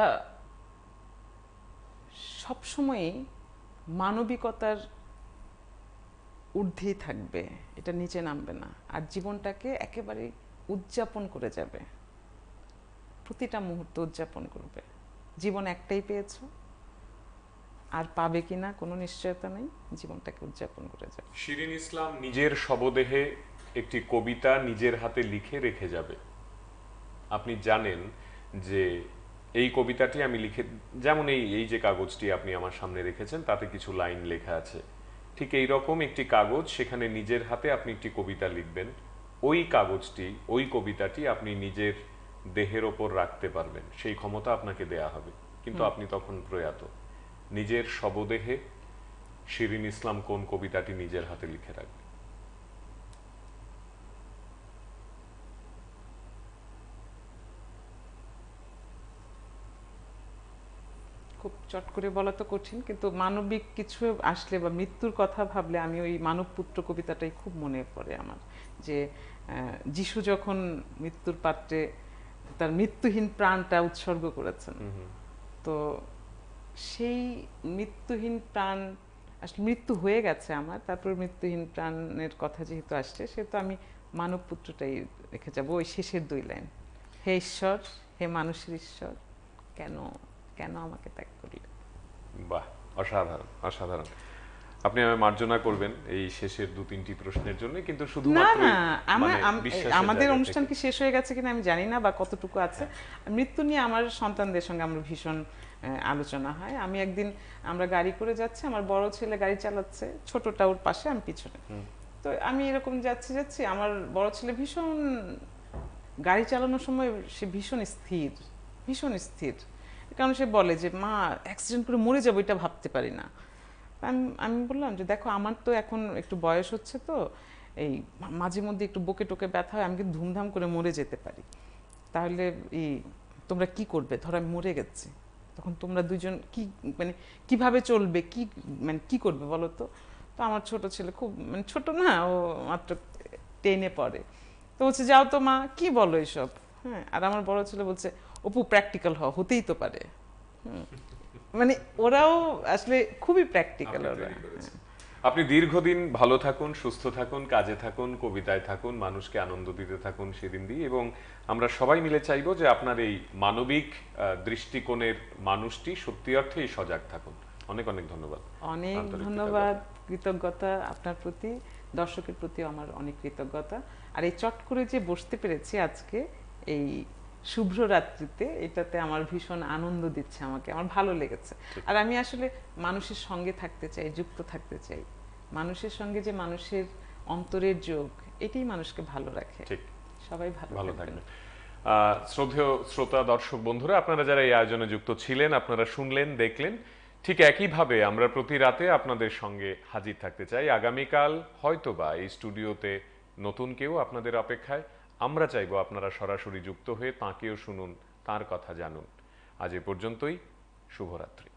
সবসময়ই মানবিকতার ঊর্ধ্বেই থাকবে, এটা নিচে নামবে না, আর জীবনটাকে একেবারে উদযাপন করে যাবে, প্রতিটা মুহূর্ত উদযাপন করবে। জীবন একটাই পেয়েছো, আর পাবে কিনা কোনো নিশ্চয়তা নেই, জীবনটাকে উদযাপন করে যাবে। শিরিন ইসলাম নিজের শবদেহে একটি কবিতা নিজের হাতে লিখে রেখে যাবে। আপনি জানেন যে এই কবিতাটি আমি লিখে, যেমন এই যে কাগজটি আপনি আমার সামনে রেখেছেন তাতে কিছু লাইন লেখা আছে, ঠিক এই রকম একটি কাগজ, সেখানে নিজের হাতে আপনি একটি কবিতা লিখবেন, ওই কাগজটি, ওই কবিতাটি আপনি নিজের দেহের ওপর রাখতে পারবেন, সেই ক্ষমতা আপনাকে দেয়া হবে, কিন্তু আপনি তখন প্রয়াত। নিজের শবদেহে শিরিন ইসলাম কোন কবিতাটি নিজের হাতে লিখে রাখবে? খুব চট করে বলা তো কঠিন, কিন্তু মানবিক কিছু আসলে বা মৃত্যুর কথা ভাবলে আমি ওই মানবপুত্র কবিতাটাই খুব মনে পড়ে আমার। যে যিশু যখন মৃত্যুর পাত্রে তার মৃত্যুহীন প্রাণটা উৎসর্গ করেছেন, তো সেই মৃত্যুহীন প্রাণ আসলে মৃত্যু হয়ে গেছে আমার, তারপর মৃত্যুহীন প্রাণের কথা যেহেতু আসছে, সেহেতু আমি মানবপুত্রটাই রেখে যাব ওই শেষের 2 লাইন। হে ঈশ্বর, হে মানুষের ঈশ্বর, কেন কেন আমাকে ত্যাগ করলে। বাহ, অসাধারণ অসাধারণ। আপনি আমায় মার্জনা করবেন এই শেষের 2-3টি প্রশ্নের জন্য, কিন্তু না শুধুমাত্র না, বিশ্বাসের আমাদের জায়গা অনুষ্ঠান থেকে। কি শেষ হয়ে গেছে কিনা আমি জানি না, বা কতটুকু আছে। মৃত্যু নিয়ে আমার সন্তানদের সঙ্গে আমার ভীষণ আলোচনা হয়। আমি একদিন, আমরা গাড়ি করে যাচ্ছি, আমার বড় ছেলে গাড়ি চালাচ্ছে, ছোটটা ওর পাশে, আমি পিছনে। তো আমি এরকম যাচ্ছি যাচ্ছি, আমার বড় ছেলে ভীষণ গাড়ি চালানোর সময় সে ভীষণ স্থির, ভীষণ স্থির। কারণ সে বলে যে মা, অ্যাক্সিডেন্ট করে মরে যাবো এটা ভাবতে পারি না। আমি আমি বললাম যে দেখো, আমার তো এখন একটু বয়স হচ্ছে, তো এই মাঝে মধ্যে একটু বুকে টোকে ব্যথা হয়, আমি কিন্তু ধুমধাম করে মরে যেতে পারি। তাহলে এই তোমরা কি করবে, ধরো আমি মরে গেছি, তখন তোমরা দুজন কি, মানে কিভাবে চলবে, কি মানে কি করবে বলো তো। তো আমার ছোট ছেলে খুব, মানে ছোট না, ও মাত্র 10-এ পড়ে, তো বলছে যাও তো মা, কি বলো এসব। হ্যাঁ, আর আমার বড় ছেলে বলছে অপু প্র্যাকটিক্যাল হতেই তো পারে। মানে ওরাও আসলে খুবই প্র্যাকটিক্যাল আপনি ওরা। তৈরি করেছেন। আপনি দীর্ঘদিন ভালো থাকুন, সুস্থ থাকুন, কাজে থাকুন, কবিতায় থাকুন, মানুষকে আনন্দ দিতে থাকুন সেদিন দিয়ে, এবং আমরা সবাই মিলে চাইবো যে আপনার এই মানবিক দৃষ্টিকোণের মানুষটি সত্যি অর্থেই সজাগ থাকুন। অনেক অনেক ধন্যবাদ। অনেক আন্তরিক ধন্যবাদ, কৃতজ্ঞতা আপনার প্রতি, দর্শকের প্রতি আমার অনেক কৃতজ্ঞতা। আর এই চট করে যে বসতে পেরেছি আজকে এই শুভ্র রাত্রিতে, এটাতে আমার ভীষণ আনন্দ দিচ্ছে, আমাকে আমার ভালো লেগেছে। আর আমি আসলে মানুষের সঙ্গে থাকতে চাই, যুক্ত থাকতে চাই। মানুষের সঙ্গে যে মানুষের অন্তরের যোগ, এটাই মানুষকে ভালো রাখে। ঠিক, সবাই ভালো থাকবেন। থাকবেন। শ্রদ্ধেয় শ্রোতা দর্শক বন্ধুরা, আপনারা যারা এই আয়োজনে যুক্ত ছিলেন, আপনারা শুনলেন, দেখলেন, ঠিক একইভাবে আমরা প্রতি রাতে আপনাদের সঙ্গে হাজির থাকতে চাই। আগামীকাল হয়তোবা এই স্টুডিওতে নতুন কেউ আপনাদের অপেক্ষায়। আমরা চাইবো আপনারা সরাসরি যুক্ত হয়ে তাঁকেও শুনুন, তার কথা জানুন। আজ এ পর্যন্তই। শুভরাত্রি।